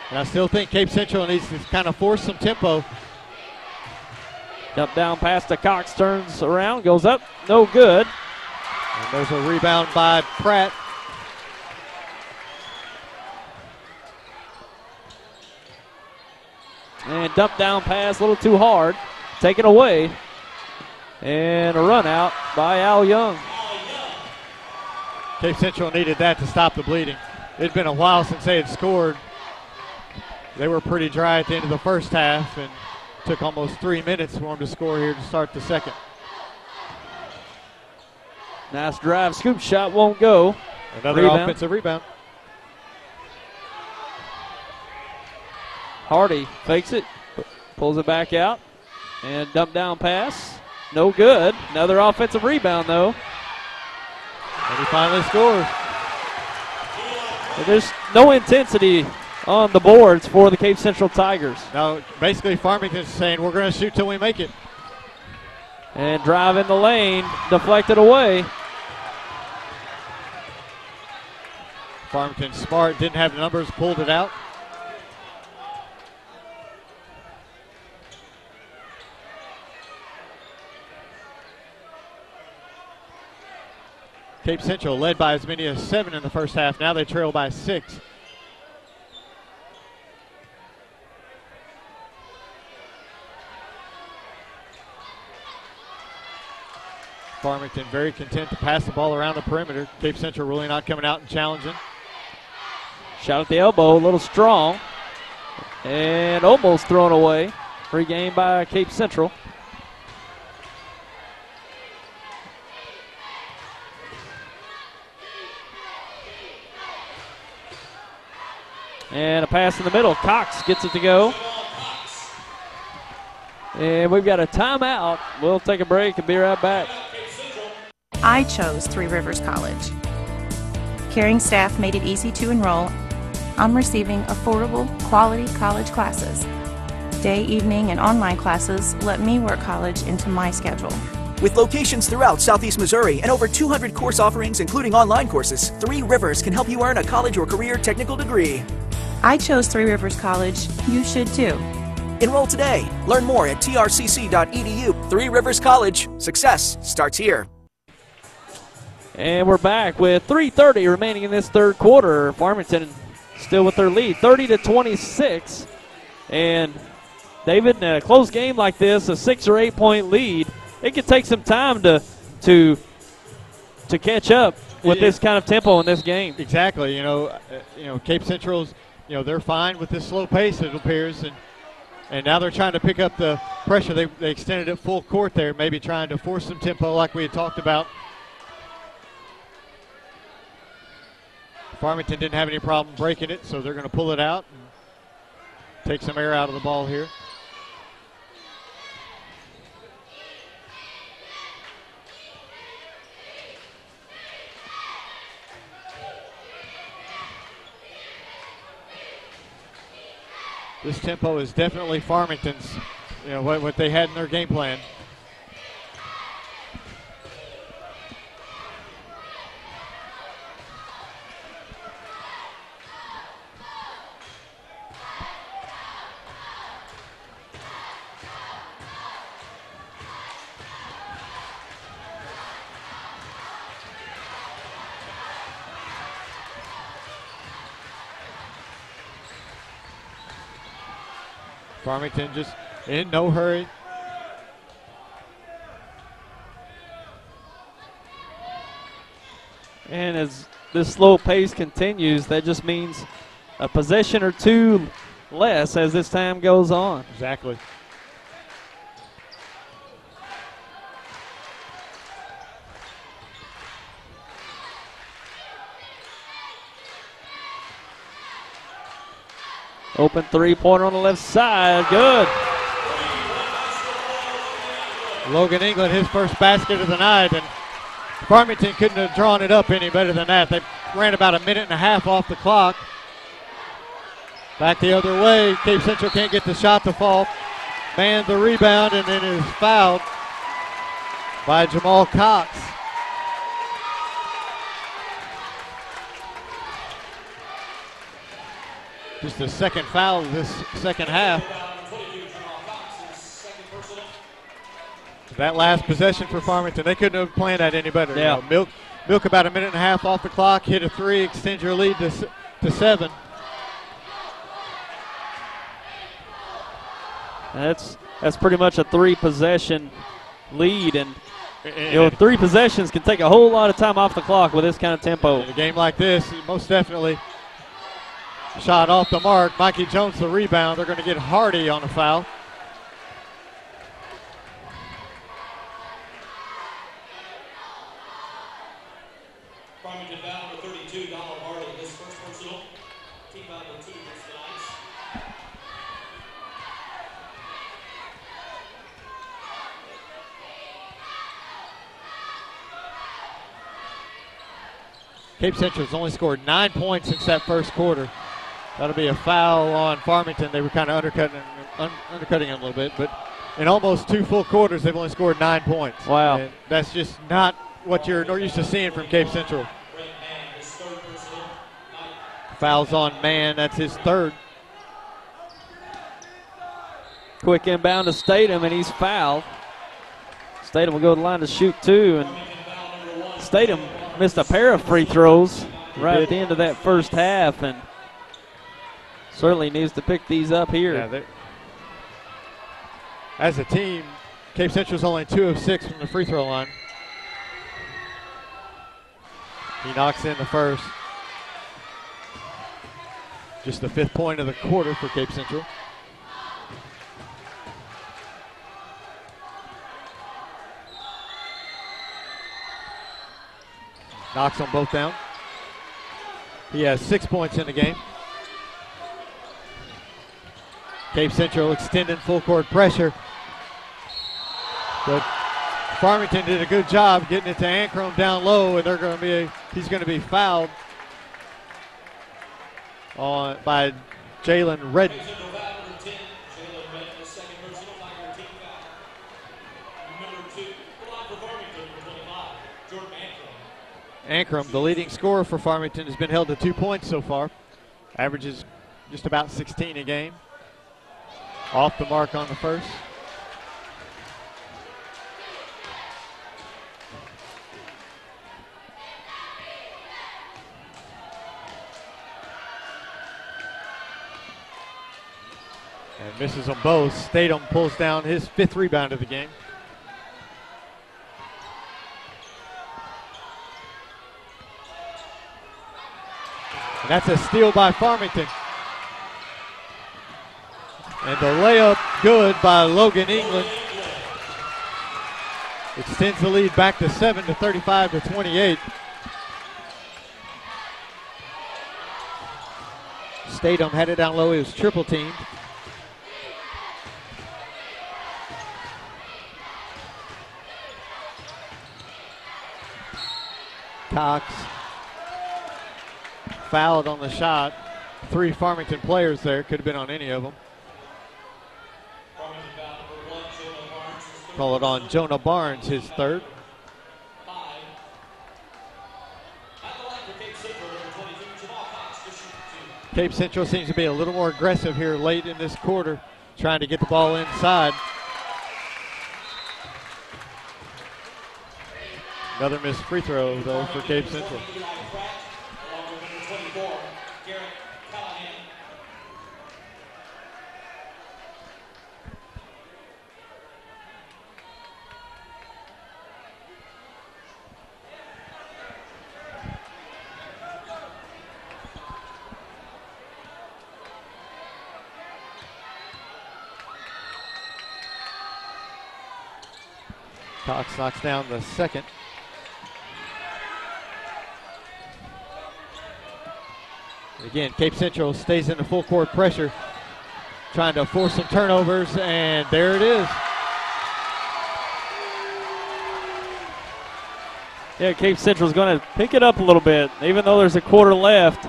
And I still think Cape Central needs to kind of force some tempo. Dump down pass to Cox, turns around, goes up, no good. And there's a rebound by Pratt. And dump down pass, a little too hard. Taken away. And a run out by Al Young. Cape Central needed that to stop the bleeding. It'd been a while since they had scored. They were pretty dry at the end of the first half, and took almost 3 minutes for them to score here to start the second. Nice drive, scoop shot, won't go. Another offensive rebound. Hardy fakes it, pulls it back out, and dump down pass. No good. Another offensive rebound, though. And he finally scores. There's no intensity on the boards for the Cape Central Tigers. Now, basically, Farmington's saying, we're going to shoot till we make it. And drive in the lane, deflected away. Farmington smart, didn't have the numbers, pulled it out. Cape Central led by as many as 7 in the first half. Now they trail by 6. Farmington very content to pass the ball around the perimeter. Cape Central really not coming out and challenging. Shot at the elbow, a little strong. And almost thrown away. Free game by Cape Central. And a pass in the middle. Cox gets it to go. And we've got a timeout. We'll take a break and be right back. I chose Three Rivers College. Caring staff made it easy to enroll. I'm receiving affordable, quality college classes. Day, evening, and online classes let me work college into my schedule. With locations throughout Southeast Missouri and over 200 course offerings, including online courses, Three Rivers can help you earn a college or career technical degree. I chose Three Rivers College. You should too. Enroll today. Learn more at trcc.edu. Three Rivers College. Success starts here. And we're back with 3:30 remaining in this third quarter. Farmington still with their lead, 30-26. And David, in a close game like this, a 6 or 8 point lead, it could take some time to catch up with this kind of tempo in this game. Exactly. You know, Cape Central's, they're fine with this slow pace, it appears, and now they're trying to pick up the pressure. They extended it full court there, maybe trying to force some tempo like we had talked about. Farmington didn't have any problem breaking it, so they're going to pull it out and take some air out of the ball here. This tempo is definitely Farmington's, what they had in their game plan. Farmington just in no hurry. And as this slow pace continues, that just means a possession or two less as this time goes on. Exactly. Open three-pointer on the left side. Good. Logan England, his first basket of the night, and Farmington couldn't have drawn it up any better than that. They ran about a minute and a half off the clock. Back the other way. Cape Central can't get the shot to fall. Man the rebound and then is fouled by Jamal Cox. Just the second foul of this second half. That last possession for Farmington, they couldn't have planned that any better. Yeah. Milk about a minute and a half off the clock, hit a three, extend your lead to 7. That's pretty much a 3-possession lead, and three possessions can take a whole lot of time off the clock with this kind of tempo. In a game like this, most definitely. Shot off the mark. Mikey Jones the rebound. They're going to get Hardy on the foul. Farmington foul number 32, Donald Hardy. His first personal. Team foul number 2 against the Knights. Cape Central's only scored 9 points since that first quarter. That'll be a foul on Farmington. They were kind of undercutting him a little bit, but in almost 2 full quarters, they've only scored 9 points. Wow. And that's just not what you're used to seeing from Cape Central. Fouls on Mann. That's his third. Quick inbound to Statham, and he's fouled. Statham will go to the line to shoot 2, and Statham missed a pair of free throws right at the end of that first half, and certainly needs to pick these up here. Yeah, as a team, Cape Central's only 2 of 6 from the free throw line. He knocks in the first. Just the 5th point of the quarter for Cape Central. Knocks them both down. He has 6 points in the game. Cape Central extending full court pressure. But Farmington did a good job getting it to Ankrum down low, and he's going to be fouled by Jalen Redden. Ankrum, the leading scorer for Farmington, has been held to 2 points so far. Averages just about 16 a game. Off the mark on the first. And misses them both. Statham pulls down his 5th rebound of the game. And that's a steal by Farmington. And the layup good by Logan England. Extends the lead back to 7 to 35 to 28. Statham had it down low. He was triple teamed. Cox fouled on the shot. 3 Farmington players there. Could have been on any of them. Call it on Jonah Barnes, his 3rd. Cape Central seems to be a little more aggressive here late in this quarter, trying to get the ball inside. Another missed free throw, though, for Cape Central. Cox knocks down the 2nd. Again, Cape Central stays in the full court pressure, trying to force some turnovers, and there it is. Yeah, Cape Central's going to pick it up a little bit, even though there's a quarter left.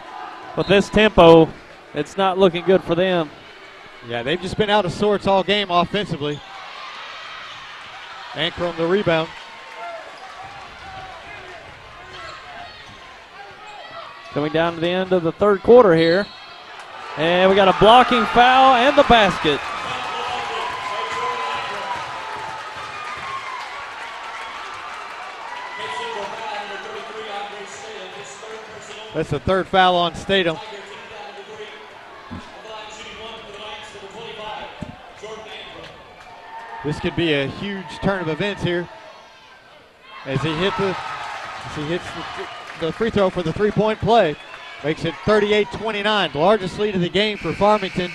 With this tempo, it's not looking good for them. Yeah, they've just been out of sorts all game offensively. Ankrum the rebound. Coming down to the end of the 3rd quarter here. And we got a blocking foul and the basket. That's the 3rd foul on Statham. This could be a huge turn of events here as he hits the free throw for the 3-point play. Makes it 38-29, the largest lead of the game for Farmington.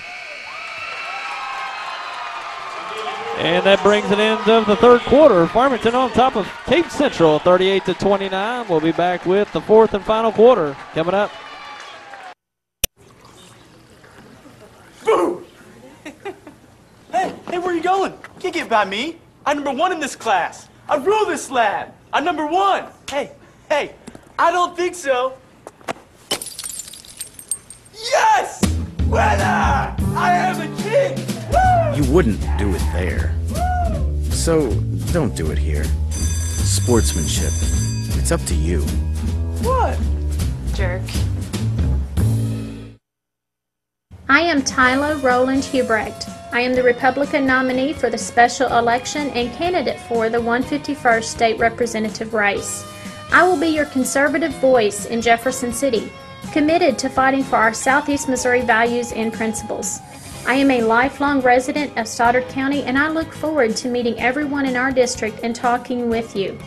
And that brings an end of the 3rd quarter. Farmington on top of Cape Central, 38-29. We'll be back with the 4th and final quarter coming up. Boom! Hey, where are you going? You can't get by me. I'm #1 in this class. I rule this lab. I'm #1. Hey, I don't think so. Yes! Winner! I am a king! Woo! You wouldn't do it there. So, don't do it here. Sportsmanship. It's up to you. What? Jerk. I am Tyler Rowland Hubrecht. I am the Republican nominee for the special election and candidate for the 151st State Representative race. I will be your conservative voice in Jefferson City, committed to fighting for our Southeast Missouri values and principles. I am a lifelong resident of Stoddard County, and I look forward to meeting everyone in our district and talking with you.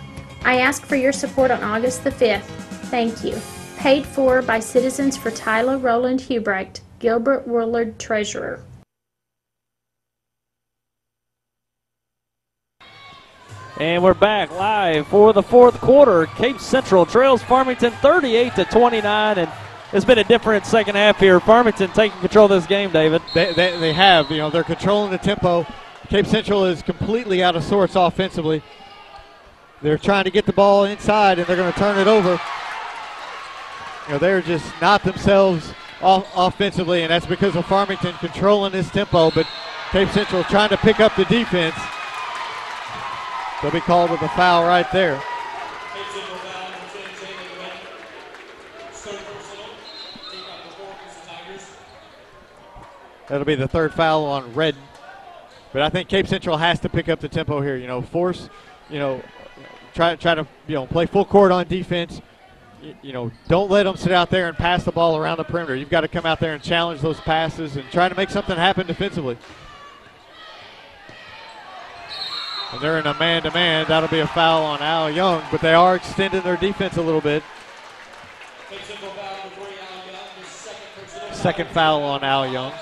I ask for your support on August the 5th. Thank you. Paid for by Citizens for Tyler Rowland Hubrecht, Gilbert Woolard, Treasurer. And we're back live for the fourth quarter. Cape Central trails Farmington 38-29, and it's been a different second half here. Farmington taking control of this game, David. They have. You know, they're controlling the tempo. Cape Central is completely out of sorts offensively. They're trying to get the ball inside, and they're going to turn it over. You know, they're just not themselves offensively, and that's because of Farmington controlling this tempo, but Cape Central trying to pick up the defense. They'll be called with a foul right there. That'll be the third foul on Redden. But I think Cape Central has to pick up the tempo here. You know, force, you know, try to, you know, play full court on defense. You know, don't let them sit out there and pass the ball around the perimeter. You've got to come out there and challenge those passes and try to make something happen defensively. And they're in a man-to-man. That'll be a foul on Al Young, but they are extending their defense a little bit. Second foul on Al Young.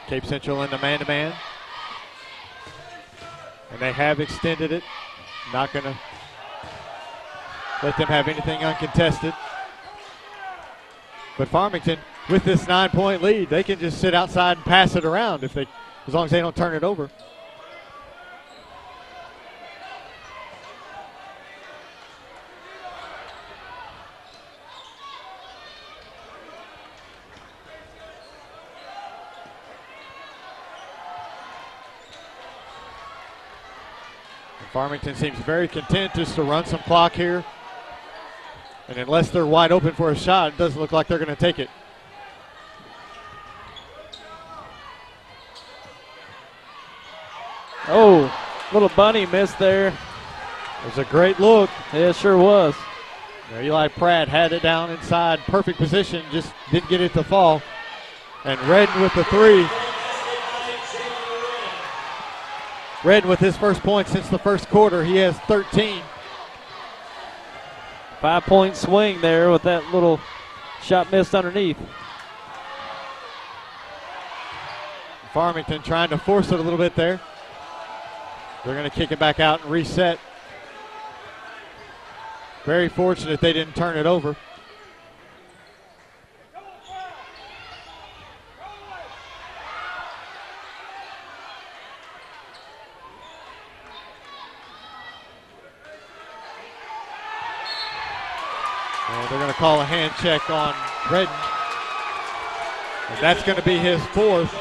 Cape Central in the man-to-man. And they have extended it. Not going to let them have anything uncontested. But Farmington, with this 9-point lead, they can just sit outside and pass it around as long as they don't turn it over. Farmington seems very content just to run some clock here. And unless they're wide open for a shot, it doesn't look like they're going to take it. Oh, little bunny missed there. It was a great look. Yeah, it sure was. Now, Eli Pratt had it down inside, perfect position, just didn't get it to fall. And Redden with the three. Redden with his first point since the first quarter. He has 13. 5-point swing there with that little shot missed underneath. Farmington trying to force it a little bit there. They're going to kick it back out and reset. Very fortunate they didn't turn it over. And they're going to call a hand check on Redden. And that's going to be his fourth.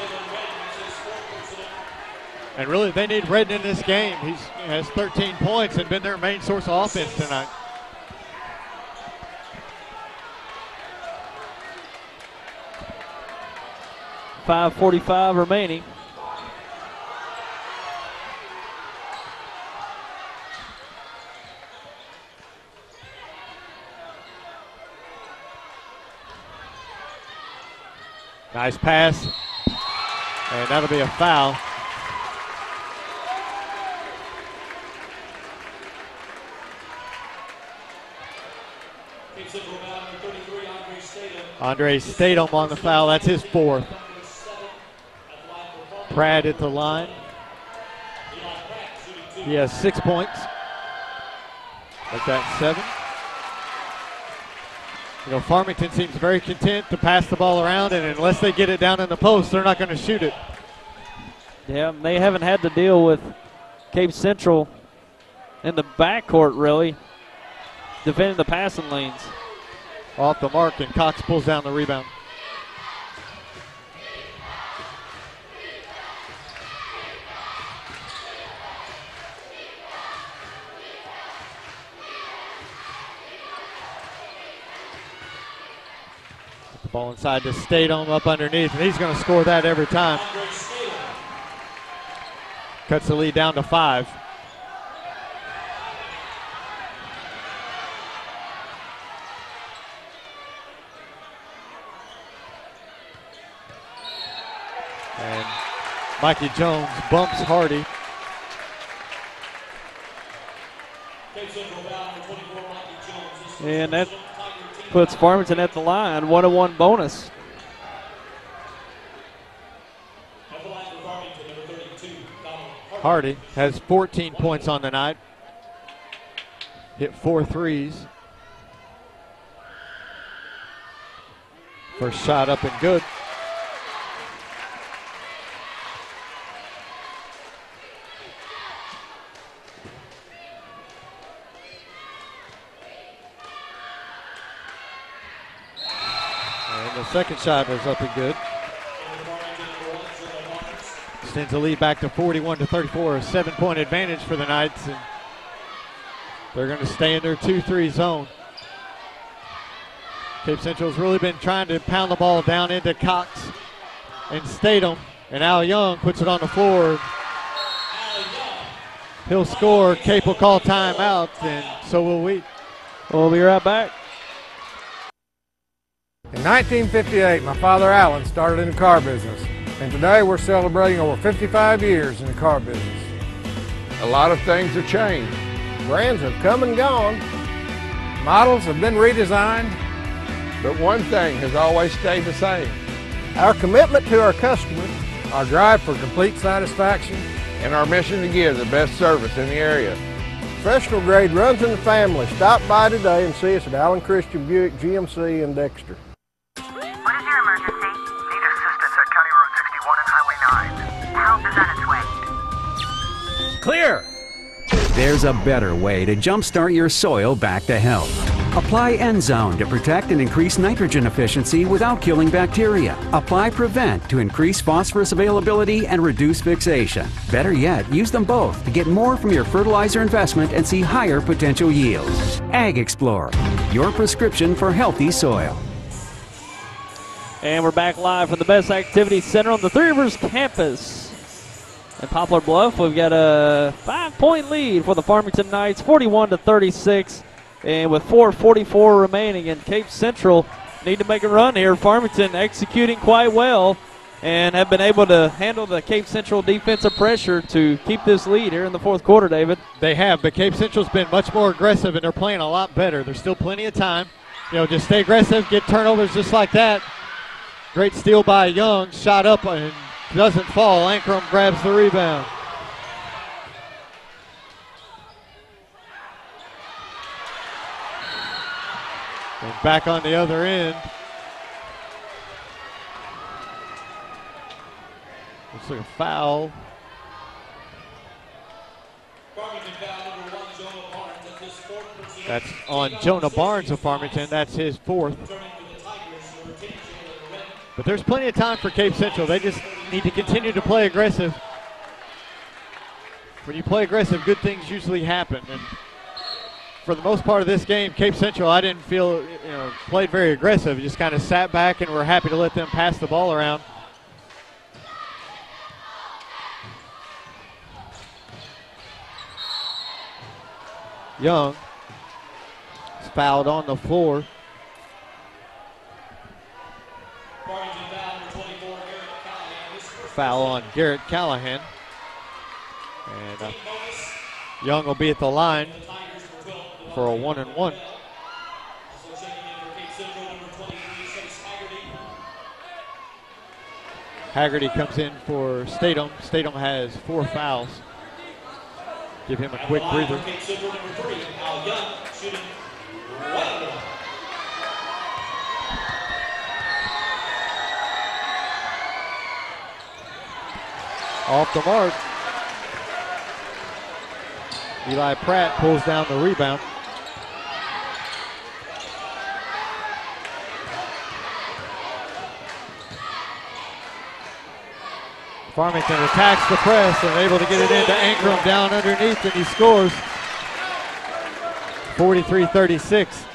And really, they need Redden in this game. He has 13 points and been their main source of offense tonight. .545 remaining. Nice pass. And that'll be a foul. Andre Statham on the foul. That's his fourth. Pratt at the line. He has 6 points. Make that 7. You know, Farmington seems very content to pass the ball around, and unless they get it down in the post, they're not going to shoot it. Yeah, they haven't had to deal with Cape Central in the backcourt, really, defending the passing lanes. Off the mark, and Cox pulls down the rebound. Ball inside to Statham up underneath, and he's going to score that every time. Cuts the lead down to 5. And Mikey Jones bumps Hardy. And that puts Farmington at the line, 1-1 bonus. Hardy has 14 points on the night. Hit 4 threes. First shot up and good. And the second shot was up and good. Extends the lead back to 41-34, a 7-point advantage for the Knights, and they're going to stay in their 2-3 zone. Cape Central's really been trying to pound the ball down into Cox and Statham, and Al Young puts it on the floor. He'll score. Cape will call timeout, and so will we. We'll be right back. In 1958, my father Alan started in the car business, and today we're celebrating over 55 years in the car business. A lot of things have changed. Brands have come and gone. Models have been redesigned. But one thing has always stayed the same. Our commitment to our customers, our drive for complete satisfaction, And our mission to give the best service in the area. professional grade runs in the family. Stop by today and see us at Allen Christian Buick GMC in Dexter. What is your emergency? Need assistance at County Road 61 and Highway 9. Help is on its way. Clear! There's a better way to jumpstart your soil back to health. Apply Endzone to protect and increase nitrogen efficiency without killing bacteria. Apply Prevent to increase phosphorus availability and reduce fixation. Better yet, use them both to get more from your fertilizer investment and see higher potential yields. Ag Explorer, your prescription for healthy soil. And we're back live from the Best Activity Center on the Three Rivers campus. In Poplar Bluff, we've got a 5-point lead for the Farmington Knights, 41-36. And with 4:44 remaining, and Cape Central need to make a run here. Farmington executing quite well and have been able to handle the Cape Central defensive pressure to keep this lead here in the fourth quarter, David. They have, but Cape Central's been much more aggressive, and they're playing a lot better. There's still plenty of time. You know, just stay aggressive, get turnovers just like that. Great steal by Young, shot up and doesn't fall. Ankrum grabs the rebound. And back on the other end. Looks like a foul. That's on Jonah Barnes of Farmington. That's his fourth. But there's plenty of time for Cape Central. They just need to continue to play aggressive. When you play aggressive, good things usually happen. And for the most part of this game, Cape Central, I didn't feel, played very aggressive. Just kind of sat back and were happy to let them pass the ball around. Young is fouled on the floor. Foul on Garrett Callahan. And Young will be at the line for a 1-and-1. Haggerty comes in for Statham. Statham has 4 fouls. Give him a quick breather. Off the mark. Eli Pratt pulls down the rebound. Farmington attacks the press and able to get it into Ankrum down underneath, and he scores. 43-36.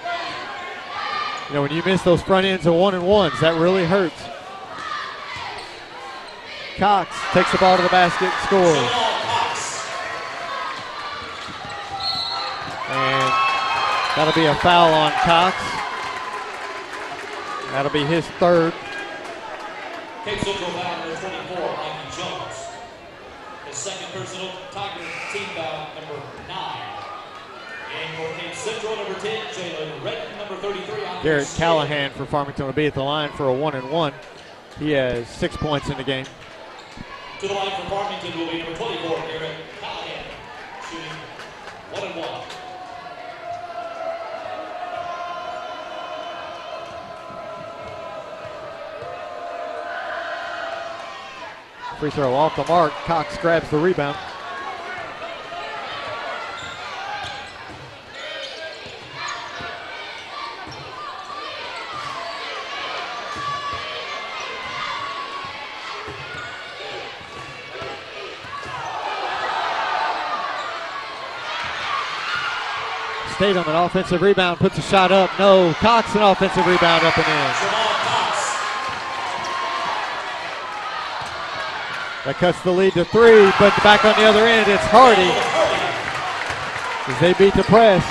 You know, when you miss those front ends of 1-and-1s, that really hurts. Cox takes the ball to the basket and scores. And that'll be a foul on Cox. That'll be his third. Cape Central foul number 24, Mikey Jones. His second personal, Tiger team foul number 9. And for Cape Central, number 10, Jalen Redden, number 33. Garrett Callahan for Farmington will be at the line for a 1-and-1. He has 6 points in the game. To the line for Farmington will be number 24, Garrett Callahan, shooting 1-and-1. Free throw off the mark. Cox grabs the rebound. Statham, an offensive rebound, puts a shot up. No. Cox, an offensive rebound, up and in. That cuts the lead to 3, but back on the other end, it's Hardy. As they beat the press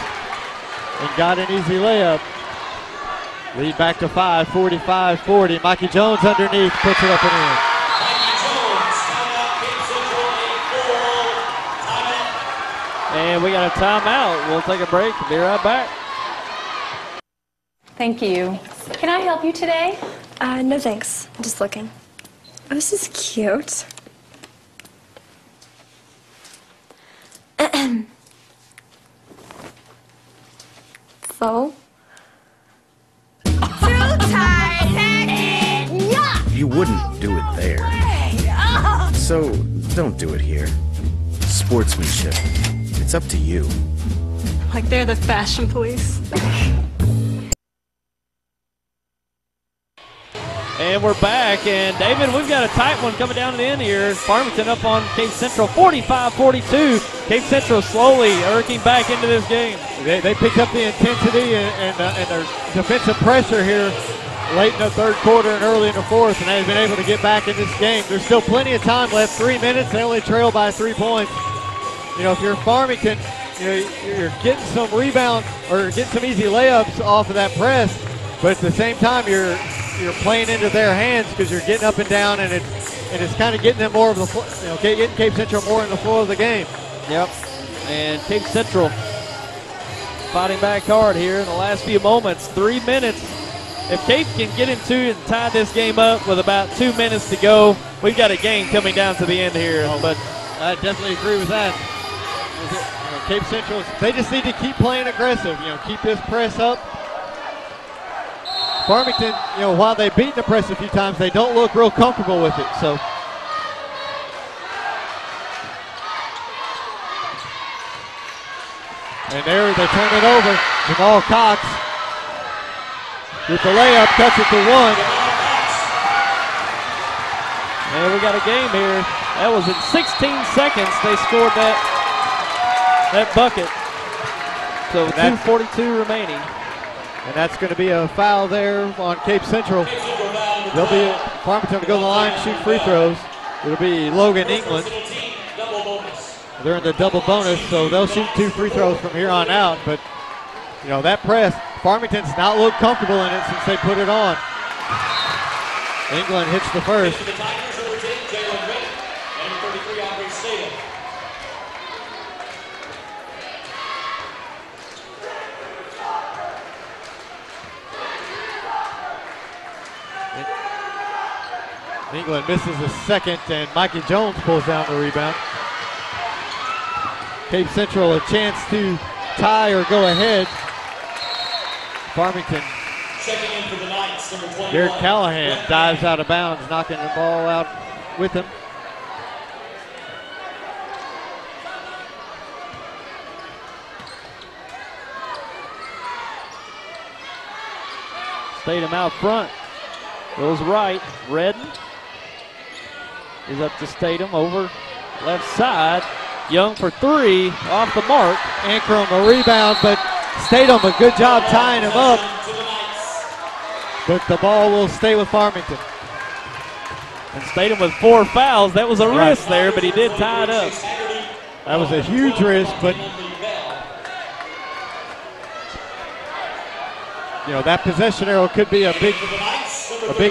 and got an easy layup. Lead back to 5, 45-40. Mikey Jones underneath, puts it up and in. And we got a timeout. We'll take a break. Be right back. Thank you. Can I help you today? No thanks. I'm just looking. Oh, this is cute. So? Too tight-headed! Yeah! You wouldn't do it there. So, don't do it here. Sportsmanship. It's up to you. Like they're the fashion police. And we're back, and David, we've got a tight one coming down to the end here. Farmington up on Cape Central, 45-42. Cape Central slowly irking back into this game. They picked up the intensity and their defensive pressure here late in the third quarter and early in the fourth, and they've been able to get back in this game. There's still plenty of time left, 3 minutes. They only trail by 3 points. You know, if you're Farmington, you know, you're getting some rebound or getting some easy layups off of that press, but at the same time, you're playing into their hands because you're getting up and down, and it's kind of getting them more of the, you know, getting Cape Central more in the flow of the game. Yep. And Cape Central fighting back hard here in the last few moments. 3 minutes. If Cape can get into and tie this game up with about 2 minutes to go, we've got a game coming down to the end here. But I definitely agree with that. You know, Cape Central, they just need to keep playing aggressive. You know, keep this press up. Farmington, you know, while they've beaten the press a few times, they don't look real comfortable with it. So. And there they turn it over. Jamal Cox with the layup, cuts it to 1. And we got a game here. That was in 16 seconds they scored that bucket. So 2:42 remaining. And that's going to be a foul there on Cape Central. They'll be Farmington to go to the line and shoot free throws. It'll be Logan England. They're in the double bonus, so they'll shoot 2 free throws from here on out. But, you know, that press, Farmington's not looked comfortable in it since they put it on. England hits the first. England misses the second, and Mikey Jones pulls down the rebound. Cape Central a chance to tie or go ahead. Farmington. Checking in for the Knights, number 21. Garrett Callahan dives out of bounds, knocking the ball out with him. Statham out front. Goes right. Redden is up to Statham over left side. Young for 3, off the mark. Ankrum a rebound, but Statham a good job tying him up. but the ball will stay with Farmington. And Statham with 4 fouls. That was a risk there, but he did tie it up. That was a huge risk, but you know, that possession arrow could be a big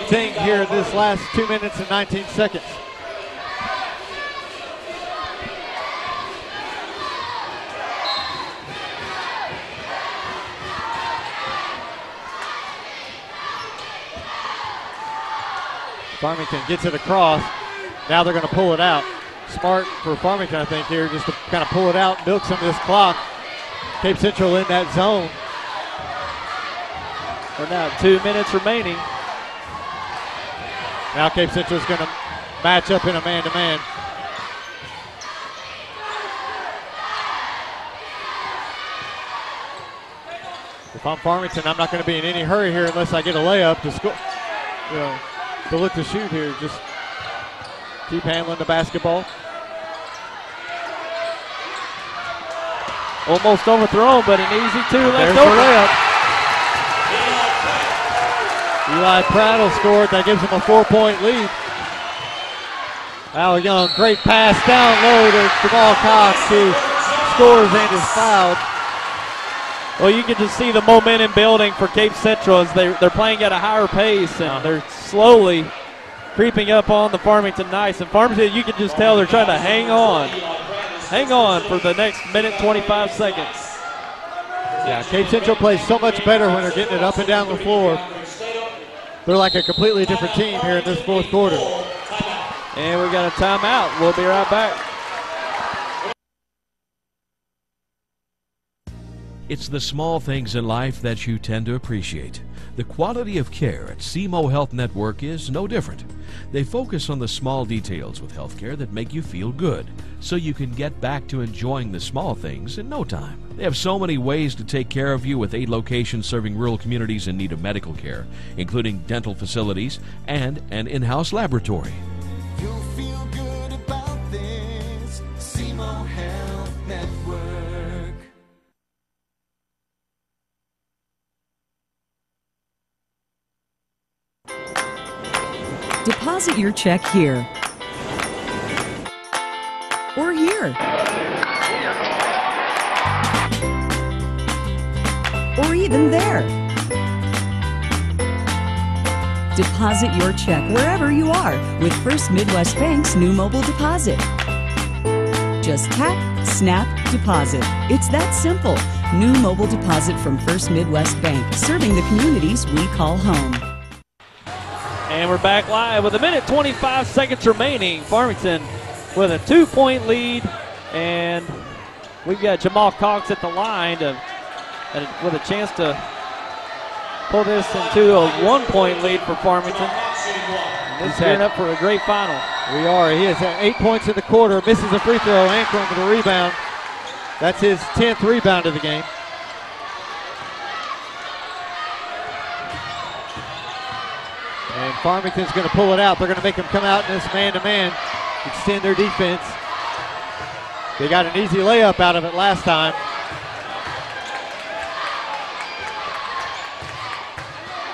thing here in this last 2 minutes and 19 seconds. Farmington gets it across. Now they're going to pull it out. Smart for Farmington, I think, here, just to kind of pull it out, milk some of this clock. Cape Central in that zone. We're now 2 minutes remaining. Now Cape Central is going to match up in a man-to-man. If I'm Farmington, I'm not going to be in any hurry here unless I get a layup to score. You know, to look to shoot here. Just keep handling the basketball. Almost overthrown, but an easy 2 left There's over. the layup. Eli Prattle scored. That gives him a 4-point lead. Al Young, great pass down low to Jamal Cox, who scores and is fouled. Well, you can just see the momentum building for Cape Central as they're playing at a higher pace, and they're slowly creeping up on the Farmington Knights. And Farmington, you can just tell they're trying to hang on for the next minute, 25 seconds. Yeah, Cape Central plays so much better when they're getting it up and down the floor. They're like a completely different team here in this fourth quarter. And we got a timeout. We'll be right back. It's the small things in life that you tend to appreciate. The quality of care at SEMO Health Network is no different. They focus on the small details with healthcare that make you feel good, so you can get back to enjoying the small things in no time. They have so many ways to take care of you with 8 locations serving rural communities in need of medical care, including dental facilities and an in-house laboratory. You'll feel good about this. SEMO Health Network. Deposit your check here or here or even there. Deposit your check wherever you are with First Midwest Bank's new mobile deposit. Just tap, snap, deposit. It's that simple. New mobile deposit from First Midwest Bank, serving the communities we call home. And we're back live with 1:25 seconds remaining. Farmington with a 2-point lead, and we've got Jamal Cox at the line with a chance to pull this into a 1-point lead for Farmington. He's gearing up for a great final. We are. He has had 8 points in the quarter, misses a free throw, anchoring with a rebound. That's his 10th rebound of the game. And Farmington's going to pull it out. They're going to make him come out in this man-to-man, extend their defense. They got an easy layup out of it last time.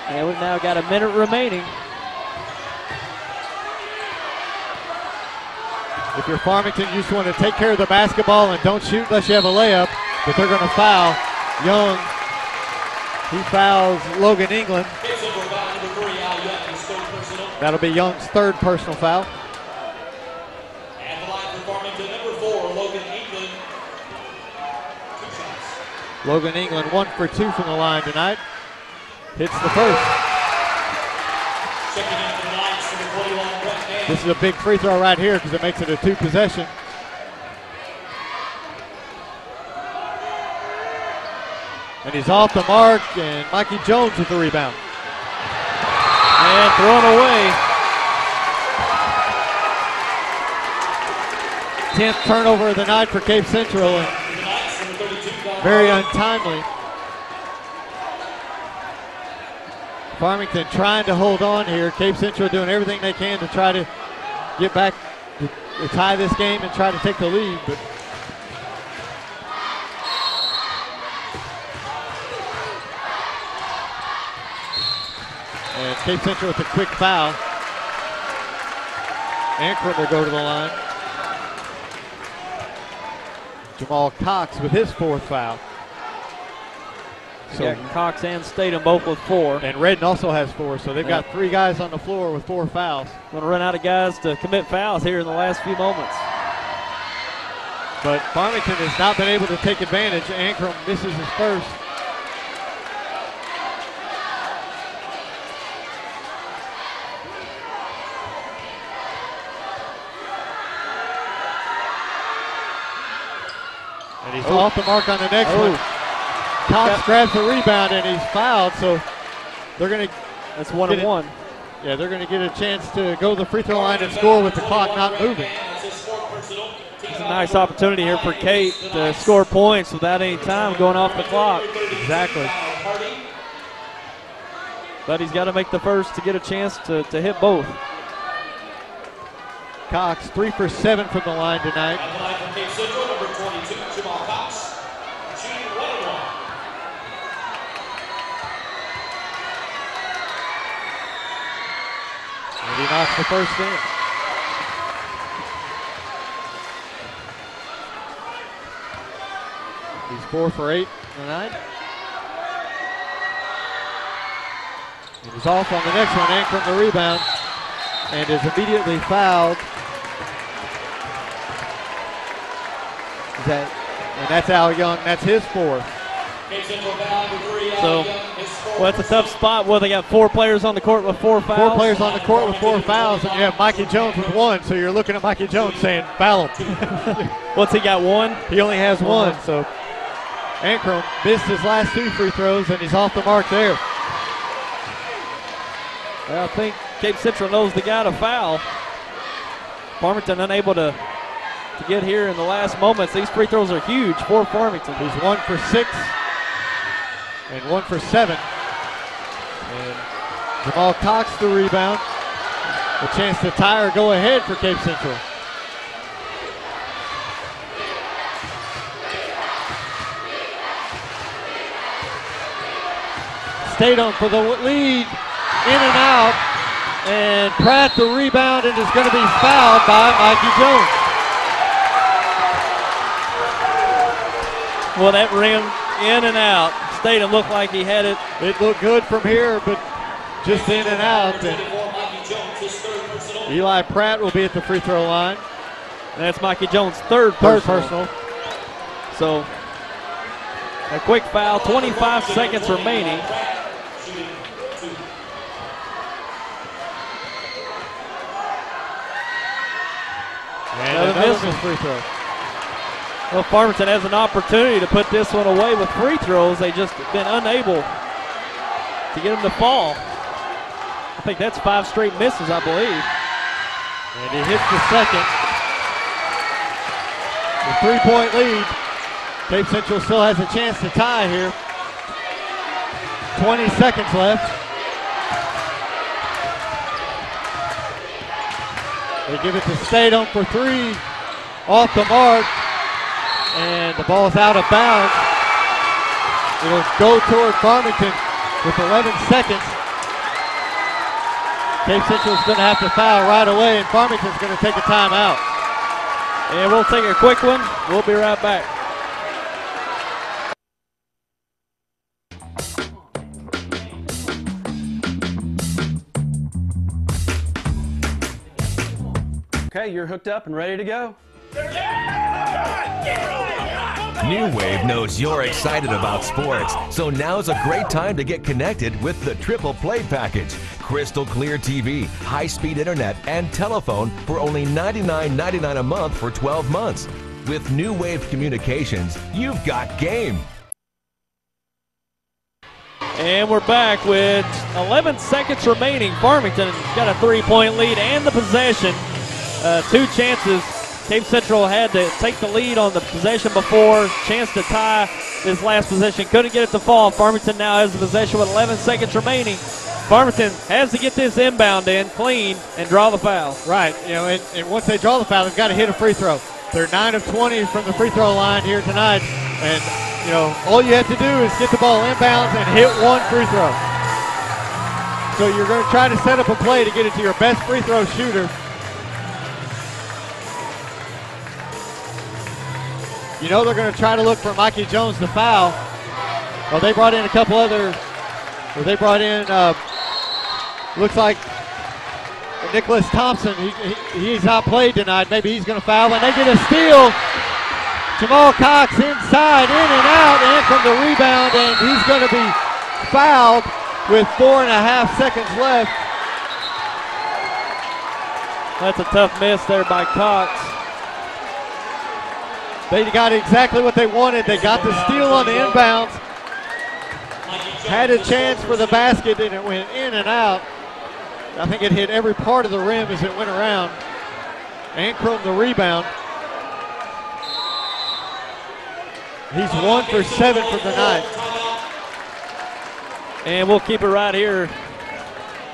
And we've now got a minute remaining. If you're Farmington, you just want to take care of the basketball and don't shoot unless you have a layup. But they're going to foul Young. He fouls Logan England. That'll be Young's 3rd personal foul. And the line for Farmington, number 4, Logan England. 2 shots. Logan England 1 for 2 from the line tonight. Hits the first. Checking in for the Knights, number 21, Brett Hayes. This is a big free throw right here because it makes it a 2 possession. And he's off the mark, and Mikey Jones with the rebound. And thrown away. 10th turnover of the night for Cape Central, and very untimely. Farmington trying to hold on here. Cape Central doing everything they can to try to get back to tie this game and try to take the lead. But And Cape Central with a quick foul. Ankrum will go to the line. Jamal Cox with his 4th foul. So yeah, Cox and Statham both with 4. And Redden also has 4, so they've got 3 guys on the floor with 4 fouls. Going to run out of guys to commit fouls here in the last few moments. But Farmington has not been able to take advantage. Ankrum misses his first. And he's off the mark on the next one. Cox grabs the rebound and he's fouled, so they're going to. That's 1 and 1. Yeah, they're going to get a chance to go to the free throw line and score with the clock not moving. It's a nice opportunity here for Cape to score points without any time going off the clock. Exactly. But he's got to make the first to get a chance to hit both. Cox 3 for 7 from the line tonight. At the line from Cape Central, number 22, Jamal Cox, shooting 1 and 1. And he knocks the first in. He's 4 for 8 tonight. And he's off on the next one. Ankrum the rebound and is immediately fouled. And that's Al Young. That's his 4th. So, well, it's a tough spot. Well, they got 4 players on the court with 4 fouls. 4 players on the court with 4 fouls, and you have Mikey Jones with 1. So you're looking at Mikey Jones saying, foul him. What's he got, 1? He only has 1. So Ankrum missed his last 2 free throws, and he's off the mark there. Well, I think Cape Central knows they got a foul. Farmington unable to get here in the last moments. These free throws are huge for Farmington. He's 1 for 6 and 1 for 7. And Jamal Cox the rebound. A chance to tie or go ahead for Cape Central. Statham for the lead, in and out. And Pratt the rebound and is going to be fouled by Mikey Jones. Well, that rim in and out. Statham looked like he had it. It looked good from here, but just in and out. And Eli Pratt will be at the free throw line. And that's Mikey Jones' third personal. So a quick foul, 25 seconds remaining. And another free throw. Well, Farmington has an opportunity to put this one away with free throws. They just been unable to get them to fall. I think that's 5 straight misses, I believe. And he hits the second. The 3-point lead. Cape Central still has a chance to tie here. 20 seconds left. They give it to Statham for 3. Off the mark. And the ball's out of bounds. It'll go toward Farmington with 11 seconds. Cape Central's going to have to foul right away, and Farmington's going to take a timeout. And we'll take a quick one. We'll be right back. Okay, you're hooked up and ready to go. New Wave knows you're excited about sports, so now's a great time to get connected with the Triple Play Package. Crystal clear TV, high-speed internet, and telephone for only $99.99 a month for 12 months. With New Wave Communications, you've got game. And we're back with 11 seconds remaining. Farmington got a 3-point lead and the possession. 2 chances. Cape Central had to take the lead on the possession before. Chance to tie this last possession. Couldn't get it to fall. Farmington now has the possession with 11 seconds remaining. Farmington has to get this inbound in clean and draw the foul. Right. You know, and once they draw the foul, they've got to hit a free throw. They're 9 of 20 from the free throw line here tonight. And, you know, all you have to do is get the ball inbounds and hit 1 free throw. So you're going to try to set up a play to get it to your best free throw shooter. You know they're going to try to look for Mikey Jones to foul. Well, they brought in a couple other, they brought in, looks like Nicholas Thompson. He's not played tonight. Maybe he's going to foul, and they get a steal. Jamal Cox inside, in and out, and from the rebound, and he's going to be fouled with 4.5 seconds left. That's a tough miss there by Cox. They got exactly what they wanted. They got the steal on the inbounds. Had a chance for the basket, and it went in and out. I think it hit every part of the rim as it went around. Ankrum the rebound. He's 1 for 7 from the night. And we'll keep it right here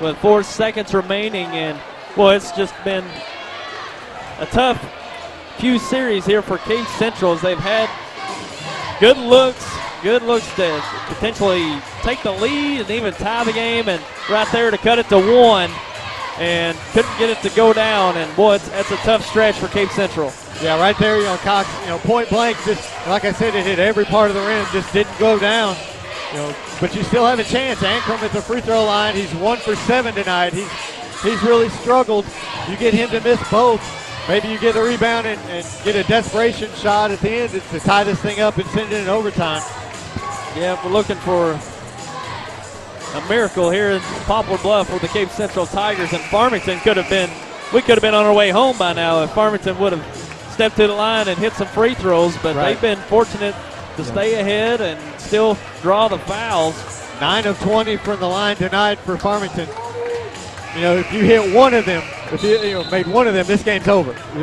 with 4 seconds remaining. And, well, it's just been a tough few series here for Cape Central as they've had good looks to potentially take the lead and even tie the game, and right there to cut it to 1, and couldn't get it to go down. And boy, that's a tough stretch for Cape Central. Yeah, right there, Cox, point blank, just like I said, it hit every part of the rim, just didn't go down. But you still have a chance. Ankrum at the free throw line. He's 1 for 7 tonight. He's really struggled. You get him to miss both. Maybe you get a rebound and get a desperation shot at the end to tie this thing up and send it in overtime. Yeah, we're looking for a miracle here in Poplar Bluff with the Cape Central Tigers, and Farmington we could have been on our way home by now if Farmington would have stepped to the line and hit some free throws, but They've been fortunate to stay ahead and still draw the fouls. 9 of 20 from the line tonight for Farmington. If you hit one of them, if you made one of them, this game's over. If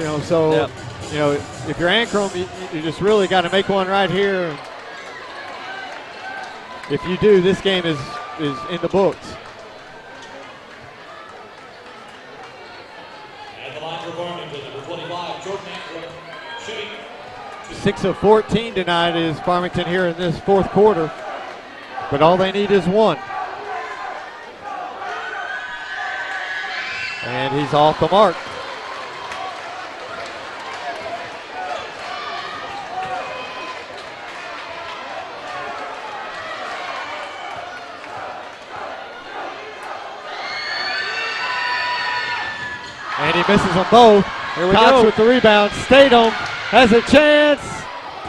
you're Ankrum, you just really got to make one right here. If you do, this game is in the books. At the line for Farmington, number 25, Jordan Ankrum, shooting 6 of 14 tonight is Farmington here in this fourth quarter, but all they need is 1. And he's off the mark. And he misses them both. Here we Cox go. with the rebound. Statham has a chance.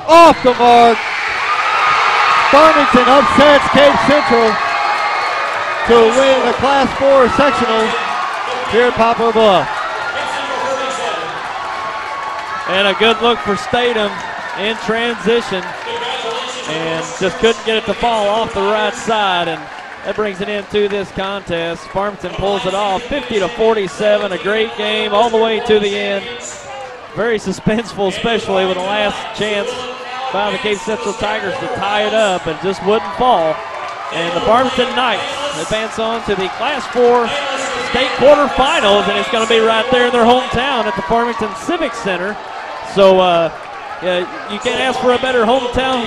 Off the mark. Farmington upsets Cape Central to win the Class 4 sectional here at Poplar Bluff. And a good look for Statham in transition, and just couldn't get it to fall off the right side, and that brings it into this contest. Farmington pulls it off 50-47, a great game all the way to the end. Very suspenseful, especially with the last chance by the Cape Central Tigers to tie it up, and just wouldn't fall. And the Farmington Knights advance on to the Class 4 state quarterfinals, and it's going to be right there in their hometown at the Farmington Civic Center. So you can't ask for a better hometown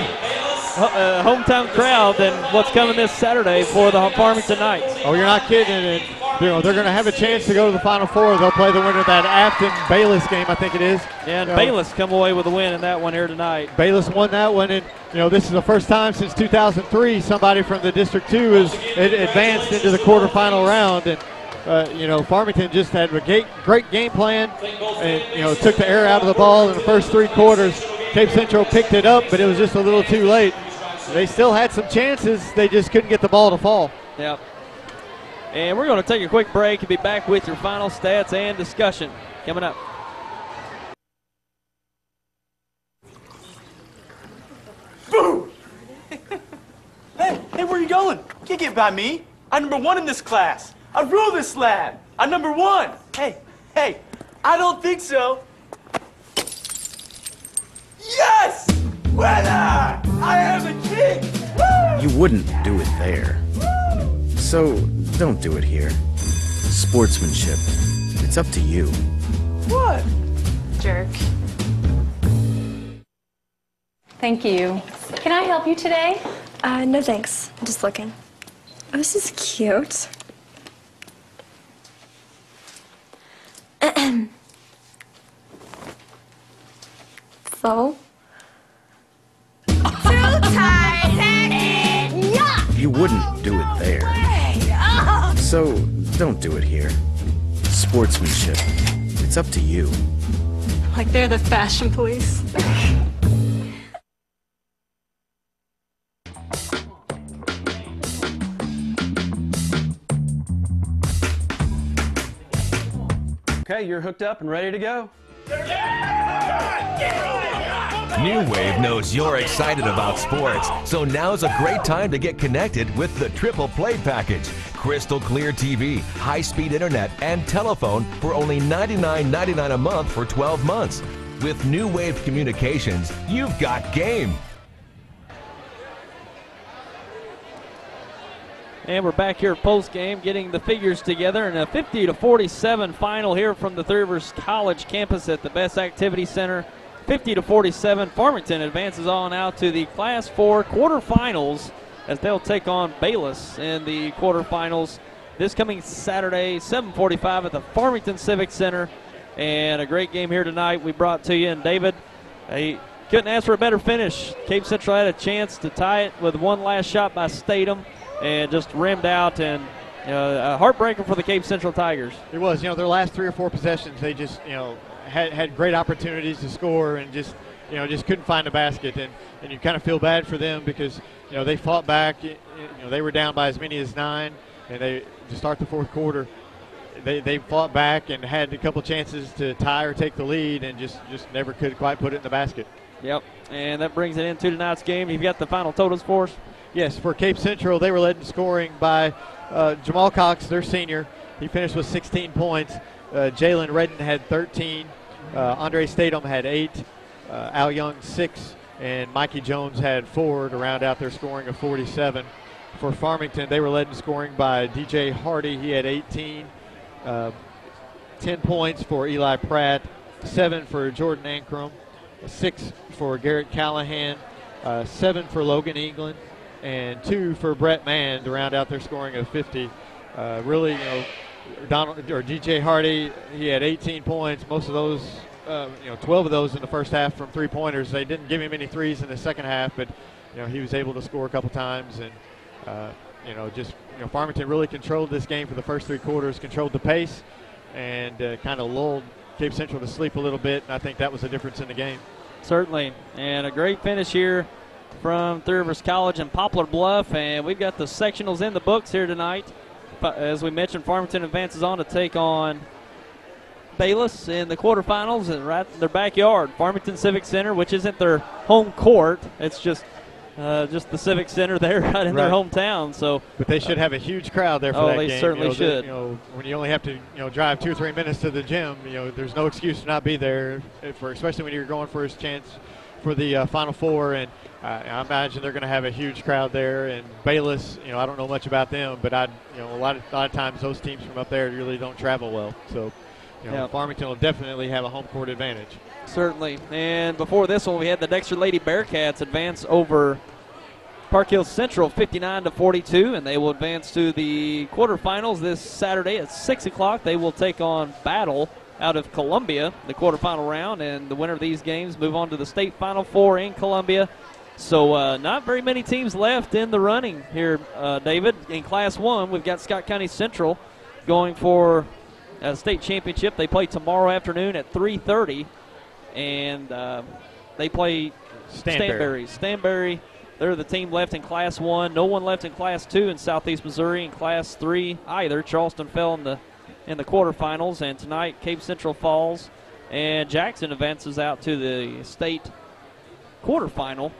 crowd than what's coming this Saturday for the Farmington Knights. Oh, you're not kidding. And they're going to have a chance to go to the Final Four. They'll play the winner of that Afton-Bayless game, I think it is. Yeah, and Bayless come away with a win in that one here tonight. Bayless won that one, and this is the first time since 2003 somebody from the District 2 has advanced into the quarterfinal round. And Farmington just had a great game plan, and took the air out of the ball in the first 3 quarters. Cape Central picked it up, but it was just a little too late. They still had some chances. They just couldn't get the ball to fall. Yep. And we're going to take a quick break and be back with your final stats and discussion coming up. Boom! Hey, where are you going? You can't get by me. I'm number 1 in this class. I rule this lab. I'm number 1. Hey, I don't think so. Yes! Winner! I am a king! Woo! You wouldn't do it there. So, don't do it here. Sportsmanship. It's up to you. What? Jerk. Thank you. Can I help you today? No thanks. I'm just looking. Oh, this is cute. So? Too tight-headed! Yeah! You wouldn't do it there. So, don't do it here. Sportsmanship. It's up to you. Like they're the fashion police. Okay, you're hooked up and ready to go. New Wave knows you're excited about sports, so now's a great time to get connected with the Triple Play Package. Crystal clear TV, high-speed internet, and telephone for only $99.99 a month for 12 months. With New Wave Communications, you've got game. And we're back here post game getting the figures together in a 50-47 final here from the Three Rivers College campus at the Best Activity Center. 50-47, Farmington advances on out to the Class 4 quarterfinals as they'll take on Bayless in the quarterfinals this coming Saturday, 7:45 at the Farmington Civic Center. And a great game here tonight we brought to you. And David, they couldn't ask for a better finish. Cape Central had a chance to tie it with one last shot by Statham and just rimmed out, and a heartbreaker for the Cape Central Tigers. It was. Their last 3 or 4 possessions, they just, had great opportunities to score and just couldn't find the basket. And you kind of feel bad for them because, they fought back. They were down by as many as 9, and to start the fourth quarter, they fought back and had a couple chances to tie or take the lead and just never could quite put it in the basket. Yep, and that brings it into tonight's game. You've got the final totals for us? Yes, for Cape Central, they were led in scoring by Jamal Cox, their senior. He finished with 16 points. Jalen Redden had 13. Andre Statham had 8. Al Young 6. And Mikey Jones had 4 to round out their scoring of 47. For Farmington, they were led in scoring by DJ Hardy. He had 18. 10 points for Eli Pratt. 7 for Jordan Ankrum. 6 for Garrett Callahan. 7 for Logan England. And 2 for Brett Mann to round out their scoring of 50. Really, DJ Hardy, he had 18 points. Most of those, 12 of those in the first half from three-pointers. They didn't give him any threes in the second half, but he was able to score a couple times. And Farmington really controlled this game for the first 3 quarters, controlled the pace, and kind of lulled Cape Central to sleep a little bit. And I think that was the difference in the game. Certainly, and a great finish here from Three Rivers College and Poplar Bluff, and we've got the sectionals in the books here tonight. As we mentioned, Farmington advances on to take on Bayless in the quarterfinals and right in their backyard, Farmington Civic Center, which isn't their home court. It's just the Civic Center there right in their hometown. So, but they should have a huge crowd there for that game. They certainly should. When you only have to drive 2 or 3 minutes to the gym, there's no excuse to not be there, especially when you're going for his chance for the Final Four. And I imagine they're going to have a huge crowd there. And Bayless, I don't know much about them, but a lot of times those teams from up there really don't travel well. So, Farmington will definitely have a home court advantage. Certainly. And before this one, we had the Dexter Lady Bearcats advance over Park Hill Central 59-42, and they will advance to the quarterfinals this Saturday at 6 o'clock. They will take on Battle out of Columbia, the quarterfinal round, and the winner of these games move on to the state Final Four in Columbia. So not very many teams left in the running here, David. In Class 1, we've got Scott County Central going for a state championship. They play tomorrow afternoon at 3:30, and they play Stanberry. Stanberry, they're the team left in Class 1. No one left in Class 2 in Southeast Missouri. In Class 3 either. Charleston fell in the quarterfinals, and tonight Cape Central falls, and Jackson advances out to the state quarterfinal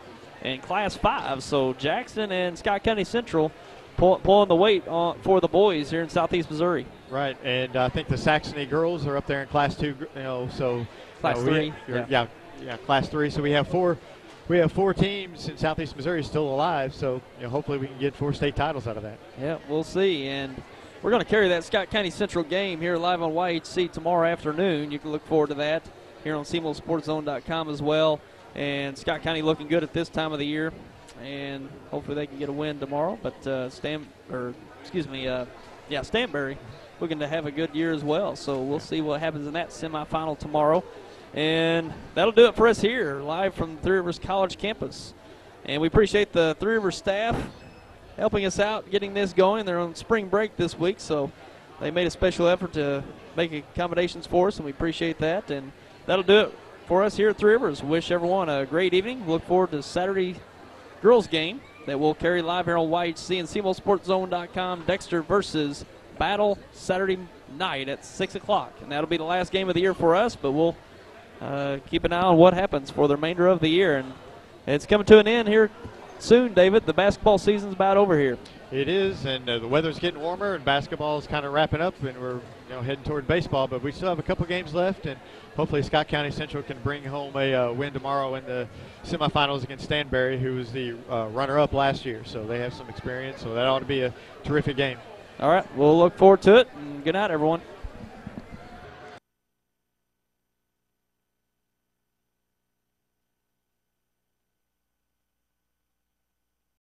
in Class 5. So Jackson and Scott County Central pulling the weight for the boys here in Southeast Missouri. Right, and I think the Saxony girls are up there in Class 2. So Class 3. Class 3. So we have 4 teams in Southeast Missouri still alive. So hopefully we can get 4 state titles out of that. Yeah, we'll see. And we're going to carry that Scott County Central game here live on YHC tomorrow afternoon. You can look forward to that here on SemoSportsZone.com as well. And Scott County looking good at this time of the year, and hopefully they can get a win tomorrow. But Stanberry looking to have a good year as well. So we'll see what happens in that semifinal tomorrow. And that'll do it for us here, live from Three Rivers College campus. And we appreciate the Three Rivers staff helping us out, getting this going. They're on spring break this week, so they made a special effort to make accommodations for us, and we appreciate that. And that'll do it for us here at Three Rivers. Wish everyone a great evening. Look forward to Saturday girls game that we'll carry live here on YHC and CMOSportZone.com. Dexter versus Battle Saturday night at 6 o'clock. And that'll be the last game of the year for us, but we'll keep an eye on what happens for the remainder of the year. And it's coming to an end here soon, David. The basketball season's about over here. It is, and the weather's getting warmer, and basketball is kind of wrapping up, and we're heading toward baseball. But we still have a couple games left, and hopefully Scott County Central can bring home a win tomorrow in the semifinals against Stanberry, who was the runner-up last year. So they have some experience, so that ought to be a terrific game. All right, we'll look forward to it, and good night, everyone.